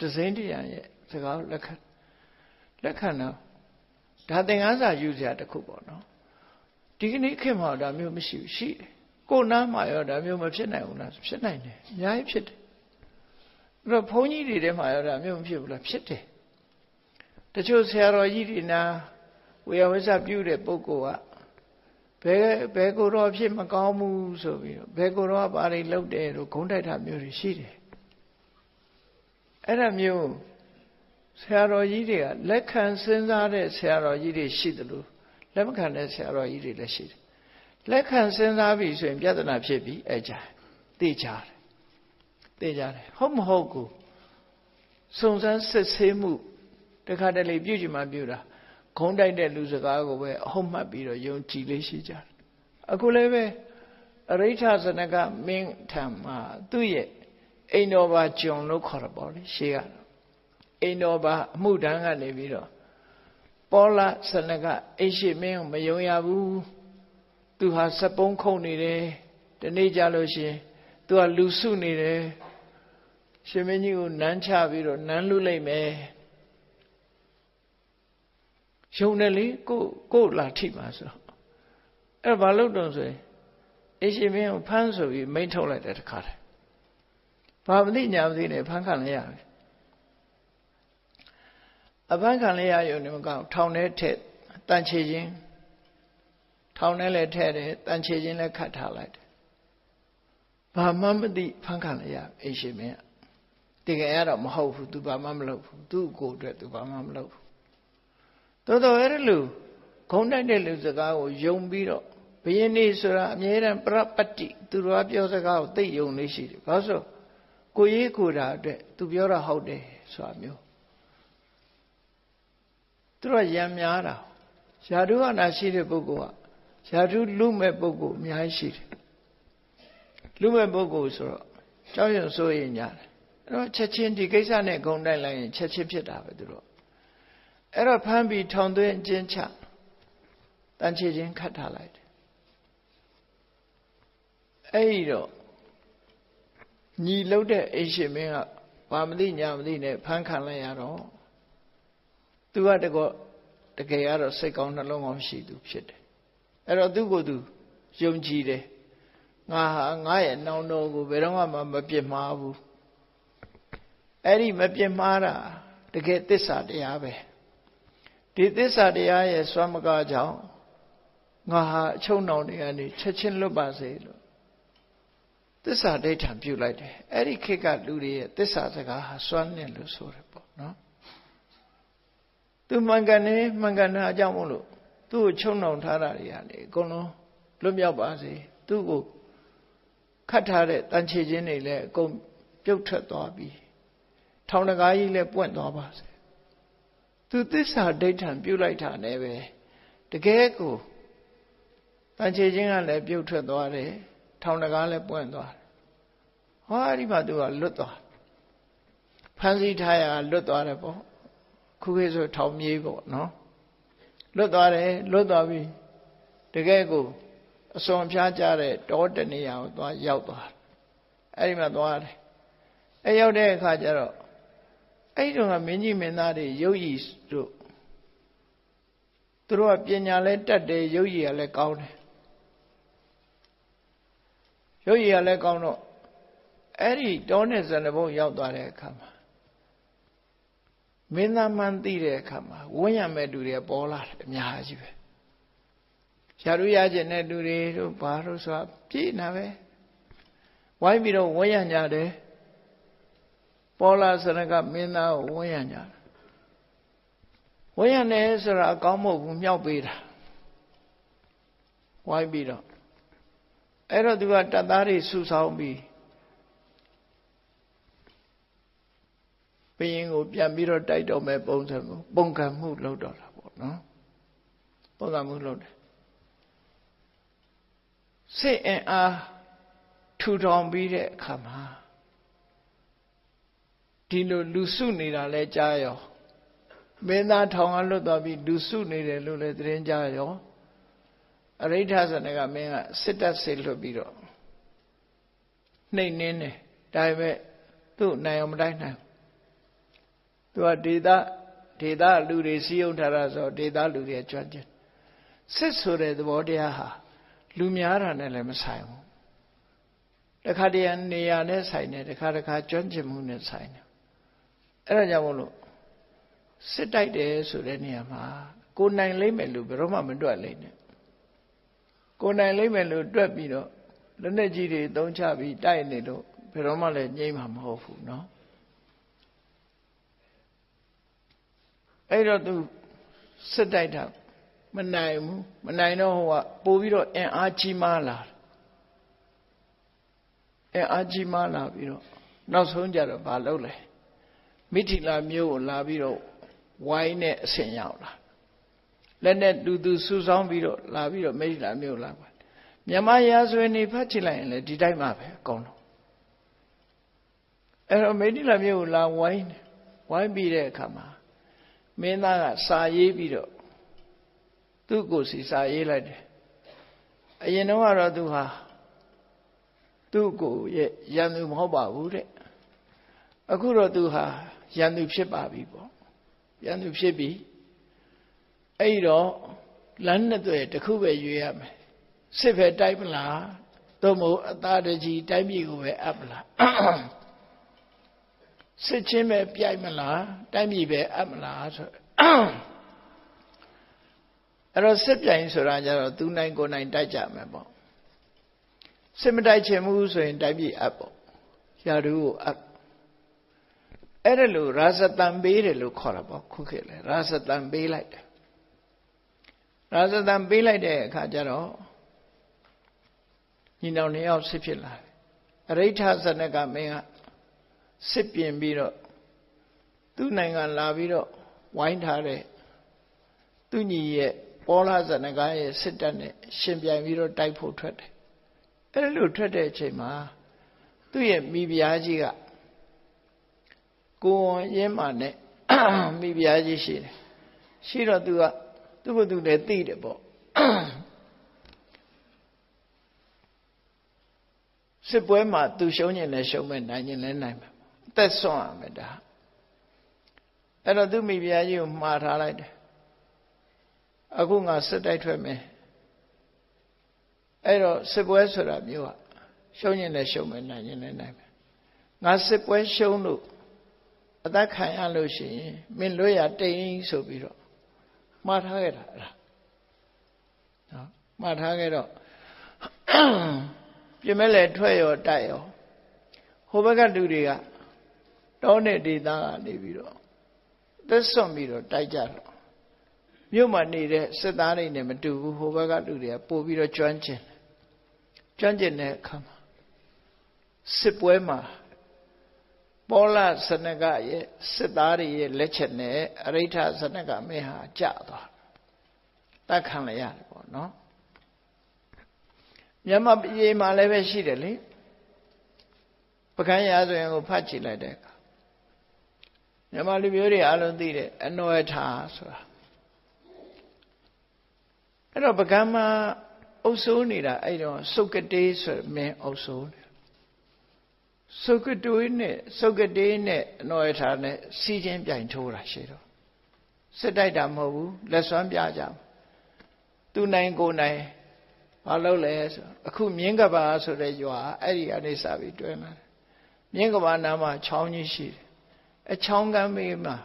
တစိမ့်တရားရဲ့စကားကိုလက်ခံတော့ဒါသင်္ကန်းစာယူစရာတစ်ခုပေါ့နော်ဒီကနေ့ခေတ်မှာဒါမျိုးမရှိဘူးရှိတယ်ကိုနားမှာရောဒါမျိုးမဖြစ်နိုင်ဘူးလားဖြစ်နိုင်တယ်အများကြီးဖြစ်တယ်အဲ့တော့ဘုန်းကြီးတွေထဲမှာရောဒါမျိုးမဖြစ်ဘူးလားဖြစ်တယ်တချို့ဆရာတော်ကြီးတွေနာဝေယဝိဇ္ဇပြုတဲ့ပုဂ္ဂိုလ်ကဘယ်ကိုတော့ဖြစ်မကောင်းဘူးဆိုပြီးတော့ဘယ်ကိုတော့ဘာတွေလုပ်တယ်လို့ဂုံးတိုက်တာမျိုးတွေရှိတယ်အဲ့ဒါမျိုးဆရာတော်ကြီးတွေကလက်ခံစဉ်းစားတဲ့ဆရာတော်ကြီးတွေရှိတယ်လို့လက်မခံတဲ့ဆရာတော်ကြီးတွေလည်းရှိတယ်လက်ခံစဉ်းစားပြီဆိုရင်ပြဿနာဖြစ်ပြီအဲ့ကြသိကြတယ်ဟုတ်မဟုတ်ကိုစုံစမ်းစစ်ဆေးမှုတခါတလေပြုကြည့်မှပြုတာဂုံးတိုက်တဲ့လူစကားကိုပဲအဟုတ်မှတ်ပြီးတော့ယုံကြည်လေးရှိကြတယ်အခုလည်းပဲအရိဋ္ဌဇနကမင်းထံမှာသူ့ရဲ့အိမ်တော်ပါကျွန်လို့ခေါ်တယ်ပေါ့လေရှေးကတော့အိမ်တော်ပါအမှုတန်းကနေပြီးတော့ပောလဇနကအိရှိမင်းကိုမယုံရဘူးသူဟာစပုံးခုန်နေတယ်ဒီနေ့ကြလို့ရှိရင်သူကလူစုနေတယ်ရှင်မင်းကြီးကိုနမ်းချပြီးတော့နမ်းလူလိုက်မယ်ယုံတယ်လေကိုလာထိပါဆိုအဲ့ဘာလို့တုံးဆိုရင်အိရှိမင်းကိုဖမ်းဆိုပြီးမိန့်ထုတ်လိုက်တဲ့တခါတည်းဘာမသိညာမသိနဲ့ဖမ်းခံလိုက်ရပြီအဖမ်းခံလိုက်ရရုံနဲ့မကောင်းထောင်ထဲထက်တန်ချေခြင်းထောင်ထဲလည်းထဲတယ်တန်ချေခြင်းလည်းခတ်ထားလိုက်တယ်ဘာမှမသိဖမ်းခံလိုက်ရအိရှိမင်းတကယ်ကတော့မဟုတ်ဘူးသူဘာမှမလုပ်ဘူးသူ့ကိုယ်အတွက်သူဘာမှမလုပ်ဘူးတော်အဲ့လိုဂုံတိုက်တဲ့လူစကားကိုယုံပြီးတော့ဘယင်းနေဆိုတာအမြဲတမ်းပရပတ္တိသူတော်ပြောစကားကိုသိယုံလေးရှိတယ်ဘာလို့ကိုရေးကိုတာအတွက်သူပြောတာဟုတ်တယ်ဆိုတာမျိုးသူတို့ရံများတာယာတုအနာရှိတဲ့ပုဂ္ဂိုလ်ကယာတုလူမဲ့ပုဂ္ဂိုလ်အများကြီးရှိတယ်လူမဲ့ပုဂ္ဂိုလ်ဆိုတော့ကြောက်ရွံ့စိုးရင်ညာတယ်အဲ့တော့ချက်ချင်းဒီကိစ္စနဲ့ဂုံတိုက်လိုက်ရင်ချက်ချင်းဖြစ်တာပဲသူတို့အဲ့တော့ဖမ်းပြီးထောင်သွင်းကျင်းချတန်ချေခြင်းခတ်ထားလိုက်တယ်အဲ့ဒီတော့ညီလှုပ်တဲ့အိရှိမင်းကဘာမသိညာမသိနဲ့ဖမ်းခံလိုက်ရတော့သူကတကယ်ကတော့စိတ်ကောင်းနှလုံးကောင်းရှိသူဖြစ်တယ်အဲ့တော့သူ့ကိုယ်သူယုံကြည်တယ်ငါဟာငါရဲ့နောင်တော်ကိုဘယ်တော့မှမပြစ်မှားဘူးအဲ့ဒီမပြစ်မှားတာတကယ်သစ္စာတရားပဲဒီသစ္စာတရားရဲ့စွမ်းမကားကြောင့်ငါဟာအချုံနှောင်တွေကနေချက်ချင်းလွတ်ပါစေလို့သစ္စာဒိဋ္ဌံပြုလိုက်တယ်အဲ့ဒီခေတ်ကလူတွေရဲ့သစ္စာစကားဟာစွမ်းနဲ့လို့ဆိုတယ်ပေါ့နော်သူမှန်ကန်တာအကြောင်းမို့လို့သူ့ကိုချုံနှောင်ထားတာတွေကနေအကုန်လုံးလွတ်မြောက်ပါစေသူ့ကိုခတ်ထားတဲ့တန်ချေခြင်းတွေလည်းအကုန်ပြုတ်ထွက်သွားပြီထောင်တကားကြီးလည်းပွင့်သွားပါစေသူသစ္စာဒိဋ္ဌံပြုလိုက်တာနဲ့ပဲတကယ်ကိုတန်ချေခြင်းကလည်းပြုတ်ထွက်သွားတယ်ထောင်တကားလည်းပွင့်သွားတယ်ဟောဒီမှာသူကလွတ်သွားဖန်စီထားရလွတ်သွားတယ်ပေါ့ခုခေတ်ဆိုထောင်မြေးပေါ့နော်လွတ်သွားတယ်လွတ်သွားပြီတကယ်ကိုအစွန်ဖျားကြတဲ့တောတနေရာကိုသွားရောက်သွားအဲ့ဒီမှာသွားတယ်အဲ့ရောက်တဲ့အခါကျတော့အဲ့ဒီတော့ကမင်းကြီးမင်းသားတွေရုပ်ရည်တို့ သူတို့ကပညာလဲတက်တယ်ရုပ်ရည်ကလည်းကောင်းတယ်ရုပ်ရည်ကလည်းကောင်းတော့အဲ့ဒီတောနဲ့ဇဏဘုံရောက်သွားတဲ့အခါမှာမင်းသားမှန်းသိတဲ့အခါမှာဝန်းရမဲ့လူတွေပေါ်လာတယ်အများကြီးပဲရှာလို့ရခြင်းတဲ့လူတွေတို့ဘာလို့ဆိုတာပြည့်နာပဲဝိုင်းပြီးတော့ဝန်းရညာတယ်ပေါ်လာစရကမင်းသားကိုဝန်းရညာဝန်းရနေဆိုတာအကောင်းမဟုတ်ဘူးမြောက်ပေးတာဝိုင်းပြီးတော့အဲ့တော့သူကတပ်သားတွေစုဆောင်းပြီးဘုရင်ကိုပြန်ပြီးတော့တိုက်တော့မဲ့ပုံစံကိုပုံကံမှုလုပ်တော့တာပေါ့နော်ပုံကံမှုလုပ်တယ်စိတ်အင်အားထူထောင်ပြီးတဲ့အခါမှာဒီလိုလူစုနေတာလဲကြားရောမင်းသားထောင်ကလွတ်သွားပြီးလူစုနေတယ်လို့လဲသတင်းကြားရောအရိဋ္ဌဇနကမင်းကစစ်တပ်ဆေလွတ်ပြီးတော့နှိမ်နှင်းတယ်ဒါပေမဲ့သူ့နိုင်အောင်မတိုက်နိုင်သူကဒေသလူတွေစီးရုံထားတာဆိုဒေသလူတွေကြွကျင်စစ်ဆိုတဲ့သဘောတရားဟာလူများတာနဲ့လည်းမဆိုင်ဘူးတခါတည်းနေရာနဲ့ဆိုင်တယ်တခါကြွကျင်မှုနဲ့ဆိုင်တယ်အဲ့ဒါကြောင့်မို့လို့စစ်တိုက်တယ်ဆိုတဲ့နေရာမှာကိုနိုင်လိမ့်မယ်လို့ဘယ်တော့မှမတွက်လိမ့်နဲ့ကိုနိုင်လိမ့်မယ်လို့တွက်ပြီးတော့လက်နဲ့ကြီးတွေသုံးချပြီးတိုက်နေတော့ဘယ်တော့မှလည်းငြိမ်းမှာမဟုတ်ဘူးเนาะအဲ့တော့သူစစ်တိုက်တာမနိုင်ဘူးမနိုင်တော့ဟိုကပို့ပြီးတော့အင်အားကြီးမားလာပြီးတော့နောက်ဆုံးကြတော့ဘာလုပ်လဲမိထီလာမျိုးကိုလာပြီးတော့ဝိုင်းနဲ့အဆင်ရောက်လာလက်နဲ့သူစုဆောင်းပြီးတော့လာပြီးတော့မိထီလာမျိုးလာပါမြန်မာရာဇဝင်နေဖတ်ကြည့်လိုက်ရင်လည်းဒီတိုင်းမှာပဲအကုန်လုံးအဲ့တော့မိထီလာမျိုးကိုလာဝိုင်းပြီးတဲ့အခါမှာမင်းသားကစာရေးပြီးတော့သူ့ကိုယ်စီစာရေးလိုက်တယ်အရင်တော့ကတော့သူဟာသူ့ကိုယ်ရဲ့ရန်သူမဟုတ်ပါဘူးတဲ့အခုတော့သူဟာရန်သူဖြစ်ပါပြီပေါ့ရန်သူဖြစ်ပြီအဲ့တော့လမ်းနဲ့တွေ့တစ်ခုပဲရွေးရမယ်စစ်ပဲတိုက်မလားသို့မဟုတ်အသားတကြီးတိုက်ပြည်ကိုပဲအပ်မလားစစ်ချင်းပဲပြိုက်မလားတိုက်ပြည်ပဲအပ်မလားဆိုအဲ့တော့စစ်ပြိုင်ဆိုတာကြတော့သူနိုင်ကိုနိုင်တိုက်ကြမယ်ပေါ့စစ်မတိုက်ချင်ဘူးဆိုရင်တိုက်ပြည်အပ်ပေါ့ရာထူးကိုအပ်အဲ့ဒါလို့ရာဇတံပေးတယ်လို့ခေါ်တာပေါ့ခုခေတ်လေရာဇတံပေးလိုက်တယ်ရာဇတံပေးလိုက်တဲ့အခါကျတော့ညီနောင်နှစ်ယောက်စစ်ဖြစ်လာတယ်အရိဋ္ဌဇနကမင်းကစစ်ပြင်ပြီးတော့သူ့နိုင်ငံလာပြီးတော့ဝိုင်းထားတဲ့သူညီရဲ့ပေါလဇနကရဲ့စစ်တပ်နဲ့ရှင်ပြိုင်ပြီးတော့တိုက်ဖို့ထွက်တယ်အဲ့လိုထွက်တဲ့အချိန်မှာသူ့ရဲ့မိဖုရားကြီးကကိုယ်ရင်းမာနဲ့မိဖုရားကြီးရှိတယ်ရှိတော့သူကသူ့ကိုယ်သူလည်းသိတယ်ပေါ့စစ်ပွဲမှာသူရှုံးရင်လည်းရှုံးမယ်နိုင်ရင်လည်းနိုင်မယ်အသက်ဆွမ်းရမယ်ဒါအဲ့တော့သူမိဖုရားကြီးကိုမှားထားလိုက်တယ်အခုငါစစ်တိုက်ထွက်မယ်အဲ့တော့စစ်ပွဲဆိုတာမျိုးကရှုံးရင်လည်းရှုံးမယ်နိုင်ရင်လည်းနိုင်မယ်ငါစစ်ပွဲရှုံးလို့အသက်ခံရလို့ရှိရင်မင်းလွတ်ရတိန်ဆိုပြီးတော့မှားထားခဲ့တာအဲ့ဒါနော်မှားထားခဲ့တော့ပြင်မဲ့လေထွက်ရောတိုက်ရောဟိုဘက်ကလူတွေကတောနဲ့ဒေသကနေပြီးတော့သက်စွန့်ပြီးတော့တိုက်ကြတော့မြို့မှာနေတဲ့စစ်သားတွေနဲ့မတူဘူးဟိုဘက်ကလူတွေကပို့ပြီးတော့ကျွမ်းကျင်တဲ့အခါမှာစစ်ပွဲမှာပေါလဇနကရဲ့စစ်သားတွေရဲ့လက်ချက်နဲ့အရိဋ္ဌဇနကမင်းဟာကြသွားတတ်ခံရရတယ်ပေါ့နော်မြန်မာပြည်မှာလည်းပဲရှိတယ်လေပကန်းရာဆိုရင်ကိုဖတ်ကြည့်လိုက်တဲ့အခါမြန်မာလူမျိုးတွေအလုံးသိတဲ့အနွယ်ထာဆိုတာအဲ့တော့ပကန်းမှာအုပ်စိုးနေတာအဲ့တော့စုတ်ကတေးဆိုမင်းအုပ်စိုးနေစုတ်ကတေးနဲ့အနွယ်ထာနဲ့စီးချင်းပြိုင်ထိုးတာရှိတော့စစ်တိုက်တာမဟုတ်ဘူးလက်စွမ်းပြကြ သူနိုင်ကိုနိုင်ဘာလုပ်လဲဆိုအခုမြင်းကဘာဆိုတဲ့ရွာအဲ့ဒီအနေစာပြီးတွဲလာတယ်မြင်းကဘာနာမှာချောင်းကြီးရှိတယ်အချောင်းကမ်းမေးမှာ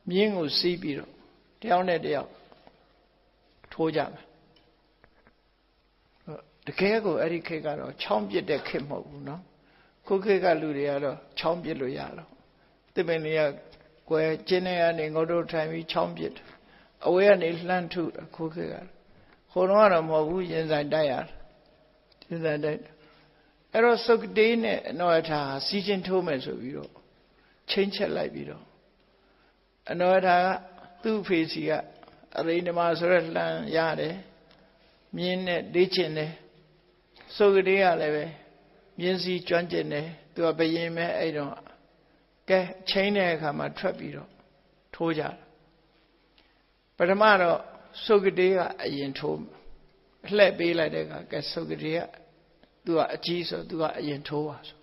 မြင်းကိုစီးပြီးတော့တယောက်နဲ့တယောက်ထိုးကြမယ်တကယ်ကိုအဲ့ဒီခေတ်ကတော့ချောင်းပစ်တဲ့ခေတ်မဟုတ်ဘူးနော်ခုခေတ်ကလူတွေကတော့ချောင်းပစ်လို့ရတော့တပင်လေးကကွယ်ကျင်းနေရနေငုတ်တို့ထိုင်ပြီးချောင်းပစ်အဝေးကနေလှမ်းထုခုခေတ်ကဟိုတော့ကတော့မဟုတ်ဘူးရင်ဆိုင်တိုက်ရတယ်ရင်ဆိုင်တိုက်အဲ့တော့စုတ်တေးနဲ့အနောထာစီးချင်းထိုးမယ်ဆိုပြီးတော့ချင်းချက်လိုက်ပြီးတော့အနောထာကသူ့ဖေစီကအရိဓမ္မာဆိုရက်လှမ်းရတယ်မြင်းနဲ့ဒေးချင်တယ်စုတ်တေးကလည်းပဲမြင်းစီကျွမ်းကျင်တယ်သူကဘယင်မဲ့အဲ့တော့ကဲချင်းတဲ့အခါမှာထွက်ပြီးတော့ထိုးကြတယ်ပထမတော့စုတ်တေးကအရင်ထိုးလှည့်ပေးလိုက်တဲ့အခါကဲစုတ်တေးကသူကအကြီးဆိုသူကအရင်ထိုးပါဆို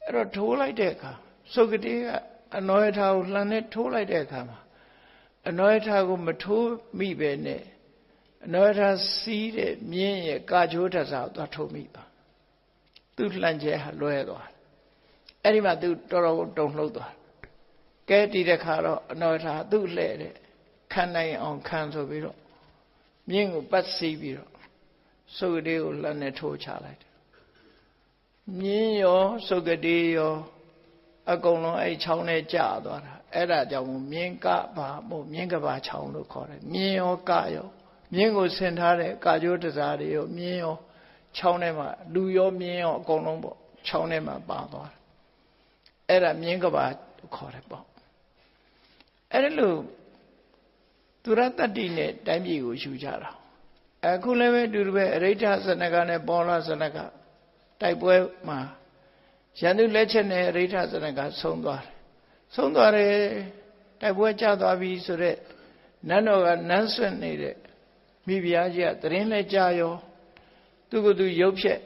အဲ့တော့ထိုးလိုက်တဲ့အခါစုတ်တေးကအနောယထာကိုလှမ်းနဲ့ထိုးလိုက်တဲ့အခါမှာအနောယထာကိုမထိုးမိပဲနဲ့အနောယထာစီးတဲ့မြင်းရဲ့ကာချိုးထဆာကိုသွားထိုးမိပါသူ့လှမ်းကျဲဟာလွဲသွားအဲ့ဒီမှာသူတော်တော်တုန်လှုပ်သွားကဲဒီတစ်ခါတော့အနောယထာသူ့လှဲ့တဲ့ခံနိုင်အောင်ခံဆိုပြီးတော့မြင်းကိုပတ်စီးပြီးတော့စုတ်တေးကိုလှမ်းနဲ့ထိုးချလိုက်တယ်မြင်းရောစုတ်တေးရောအကုန်လုံးအဲ့ချောင်းနဲ့ကျသွားတာအဲ့ဒါကြောင့်မြင်းကဘာမို့မြင်းကဘာချောင်းလို့ခေါ်တယ်မြင်းရောကရောမြင်းကိုဆင်ထားတဲ့ကာကျိုးတစားတွေရောမြင်းရောချောင်းထဲမှာလူရောမြင်းရောအကုန်လုံးပေါ့ချောင်းထဲမှာပါသွားတယ်အဲ့ဒါမြင်းကဘာခေါ်တယ်ပေါ့အဲ့ဒါလို့သူရတ္တိနဲ့တိုင်းပြည်ကိုယူကြတာအခုလည်းပဲတူတူပဲအရိဋ္ဌဇနကနဲ့ပောလဇနကတိုက်ပွဲမှာရန်သူလက်ချက်နဲ့အရိဋ္ဌဇနကဆုံးသွားတယ်ဆုံးသွားတယ်တိုက်ပွဲကျသွားပြီဆိုတော့နန်းတော်ကနန်းဆွနေတဲ့မိဖုရားကြီးကတရင်လဲကြာရောသူကသူရုပ်ဖြက်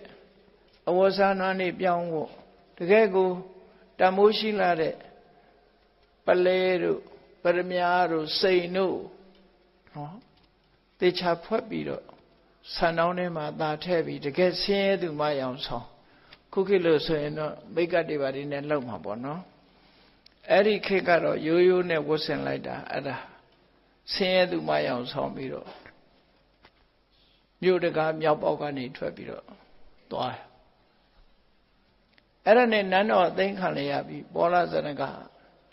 အဝဆာနာနေပြောင်းဖို့တကယ်ကိုတမိုးရှိလာတဲ့ပလဲတို့ပရမညာတို့စိန်တို့နော်တေချာဖွက်ပြီးတော့ဆန်တောင်းထဲမှာသာထည့်ပြီးတကယ်ဆင်းရဲသူမရောင်ဆောင်ခုခေတ်လို့ဆိုရင်တော့မိကတိပါတိနဲ့လောက်မှာပေါ့နော်အဲ့ဒီခေတ်ကတော့ရိုးရိုးနဲ့ဝတ်ဆင်လိုက်တာအဲ့ဒါဆင်းရဲသူမရောင်ဆောင်ပြီးတော့မြို့တကားမြောက်ပေါက်ကနေထွက်ပြီးတော့သွားတယ်အဲ့ဒါနဲ့နန်းတော်အသိမ်းခံရပြီးပောလဇနက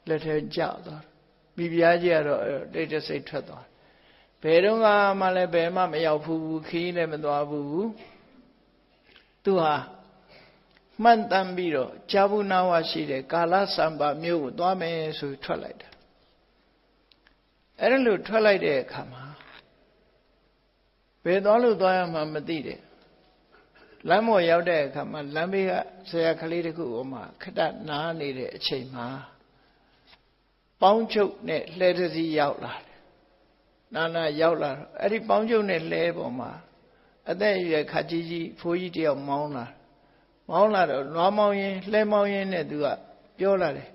လက်ထဲကျသွားမိဖုရားကြီးကတော့တိတ်တဆိတ်ထွက်သွားဘယ်တော့မှလည်းဘယ်မှမရောက်ဘူးခီးလည်းမသွားဘူးသူဟာမှန်တမ်းပြီးတော့ဂျာဘူးနာဝရှိတဲ့ကာလစံပါမြို့ကိုသွားမယ်ဆိုထွက်လိုက်တာအဲ့ဒါလို့ထွက်လိုက်တဲ့အခါမှာဘယ်သွားလို့သွားရမှမသိတယ်လမ်းပေါ်ရောက်တဲ့အခါမှာလမ်းဘေးကဆရာကလေးတခုအမှခဏနားနေတဲ့အချိန်မှာပေါင်းချုပ်နဲ့လှဲတစည်းရောက်လာတယ်နာရောက်လာတော့အဲ့ဒီပေါင်းချုပ်နဲ့လှဲပေါ်မှာအသက်အရွယ်ခါကြီးကြီးဖိုးကြီးတယောက်မောင်းလာတော့နွားမောင်းရင်လှဲမောင်းရင်နဲ့သူကပြောလာတယ်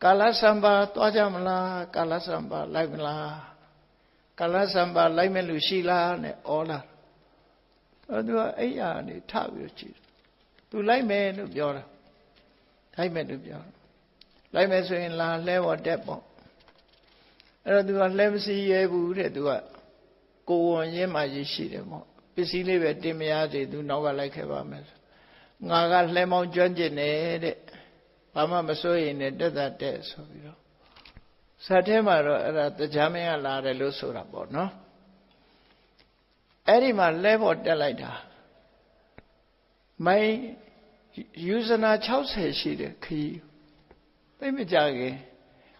ကာလစံပါသွားကြမလားကာလစံပါလိုက်မလားကာလစံပါလိုက်မဲ့လူရှိလားနဲ့ဩလာသူကအဲ့ရနေထပြီးကြည့်သူလိုက်မယ်လို့ပြောတာလိုက်မယ်လို့ပြောလိုက်မယ်ဆိုရင်လာလှဲပေါ်တက်ပေါ့အဲ့တော့သူကလှဲမစီရဲဘူးတဲ့သူကကိုဝန်ရင်းမှရရှိတယ်ပေါ့ပစ္စည်းလေးပဲတင်မရစေသူနောက်ကလိုက်ခဲ့ပါမယ်ငါကလှဲမောင်းကျွမ်းကျင်တယ်တဲ့ဘာမှမစိုးရင်လည်းတက်တာတက်ဆိုပြီးတော့ဇာတ်ထဲမှာတော့အဲ့ဒါတရားမင်းကလာတယ်လို့ဆိုတာပေါ့နော်အဲ့ဒီမှာလဲပေါ်တက်လိုက်တာမိုင်းယူဇနာ60ရှိတယ်ခီးသိမကြခင်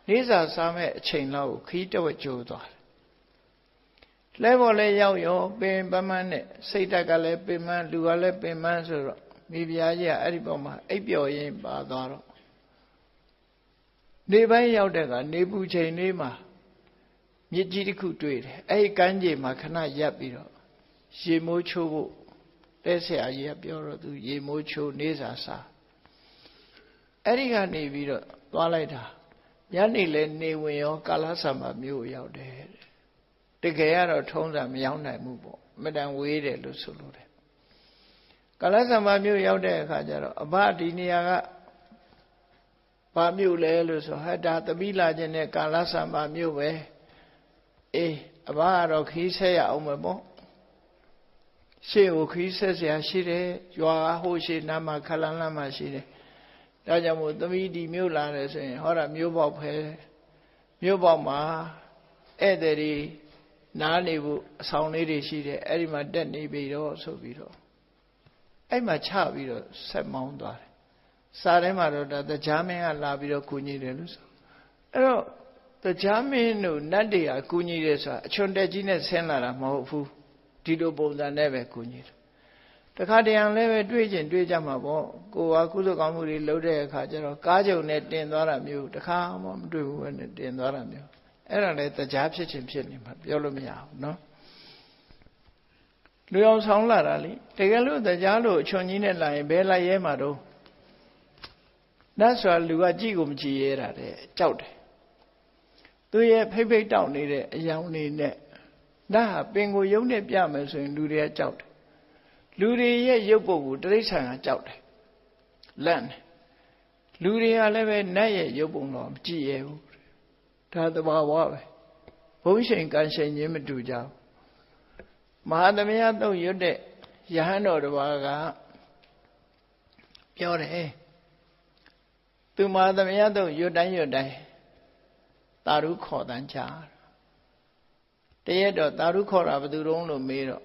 နေ့စာစားမဲ့အချိန်လောက်ကိုခီးတဝက်ကျိုးသွားတယ်လဲပေါ်လဲရောက်ရောပင်ပမန်းနဲ့စိတ်တက်ကလည်းပင်မန်းလူကလည်းပင်မန်းဆိုတော့မိဖုရားကြီးကအဲ့ဒီပေါ်မှာအိပ်ပျော်ရင်းပါသွားတော့နေပိုင်းရောက်တဲ့ကနေပူချိန်လေးမှာမြစ်ကြီးတစ်ခုတွေ့တယ်အဲ့ဒီကမ်းခြေမှာခဏရပ်ပြီးတော့ရေမိုးချိုးဖို့တဲ့ဆရာကြီးကပြောတော့သူရေမိုးချိုးနေစာစားအဲ့ဒီကနေပြီးတော့သွားလိုက်တာညနေလဲနေဝင်ရောကာလဆံမမြို့ရောက်တယ်တ ကယ်ကတော့ထုံးစံမရောက်နိုင်ဘူးပေါ့အမတန်ဝေးတယ်လို့ဆိုလို့တယ်ကာလစံပါမြို့ရောက်တဲ့အခါကျတော့အဘဒီနေရာကဘာမြို့လဲလို့ဆိုဟဲ့ဒါတပိလာခြင်းနဲ့ကာလစံပါမြို့ပဲအေးအဘကတော့ခီးဆက်ရအောင်ပဲပေါ့ရှေ့ကိုခီးဆက်เสียရှိတယ်ရွာဟိုရှေ့နားမှာခလန်းလန်းမှာရှိတယ်ဒါကြောင့်မို့သမီးဒီမြို့လာတယ်ဆိုရင်ဟောတာမြို့ပေါက်ဖဲမြို့ပေါက်မှာဧည့်သည်တွေနားနေဖို့အဆောင်လေးတွေရှိတယ်အဲ့ဒီမှာတက်နေပြီတော့ဆိုပြီးတော့အဲ့မှာချပြီးတော့ဆက်မောင်းသွားတယ်စားထဲမှာတော့ဒါတရားမင်းကလာပြီးတော့ကူညီတယ်လို့ဆိုအဲ့တော့တရားမင်းတို့နတ်တွေကကူညီတယ်ဆိုတာအချွန်တက်ကြီးနဲ့ဆင်းလာတာမဟုတ်ဘူးဒီလိုပုံစံနဲ့ပဲကူညီတယ်တခါတရံလည်းပဲတွေ့ကြကြမှာပေါ့ကိုယ်ကကုသိုလ်ကောင်းမှုတွေလုပ်တဲ့အခါကျတော့ကားကြုံနဲ့တင်သွားတာမျိုးတခါမှမတွေ့ဘူးနဲ့တင်သွားတာမျိုးအဲ့ဒါလည်းတရားဖြစ်ခြင်းဖြစ်နေမှာပြောလို့မရဘူးเนาะလူအောင်ဆောင်လာတာလေတကယ်လို့တရားလို့အချွန်ကြီးနဲ့လာရင်ဘယ်လိုက်ရဲမှာတော့နတ်ဆိုတာလူကကြည့်ကိုမကြည့်ရဲတာတဲ့ကြောက်တယ်သူရဲ့ဖိတ်ဖိတ်တောက်နေတဲ့အယောင်နေနဲ့နတ်ဟာပင်ကိုယုံနဲ့ပြမယ်ဆိုရင်လူတွေကကြောက်တယ်လူတွေရဲ့ရုပ်ပုတ်ကိုတိရစ္ဆာန်ကကြောက်တယ်လန့်တယ်လူတွေကလည်းပဲနတ်ရဲ့ရုပ်ပုံတော့မကြည့်ရဘူးဒါသဘာဝပဲဘုံရှိန်ကံရှိန်ချင်းမတူကြဘူးမဟာသမယတုတ်ရွတ်တဲ့ယဟန်တော်တစ်ပါးကပြောတယ်သူမဟာသမယတုတ်ရွတ်တိုင်းသာရုခေါ်တန်းချတရက်တော့သာရုခေါ်တာဘယ်သူတုံးလို့မေးတော့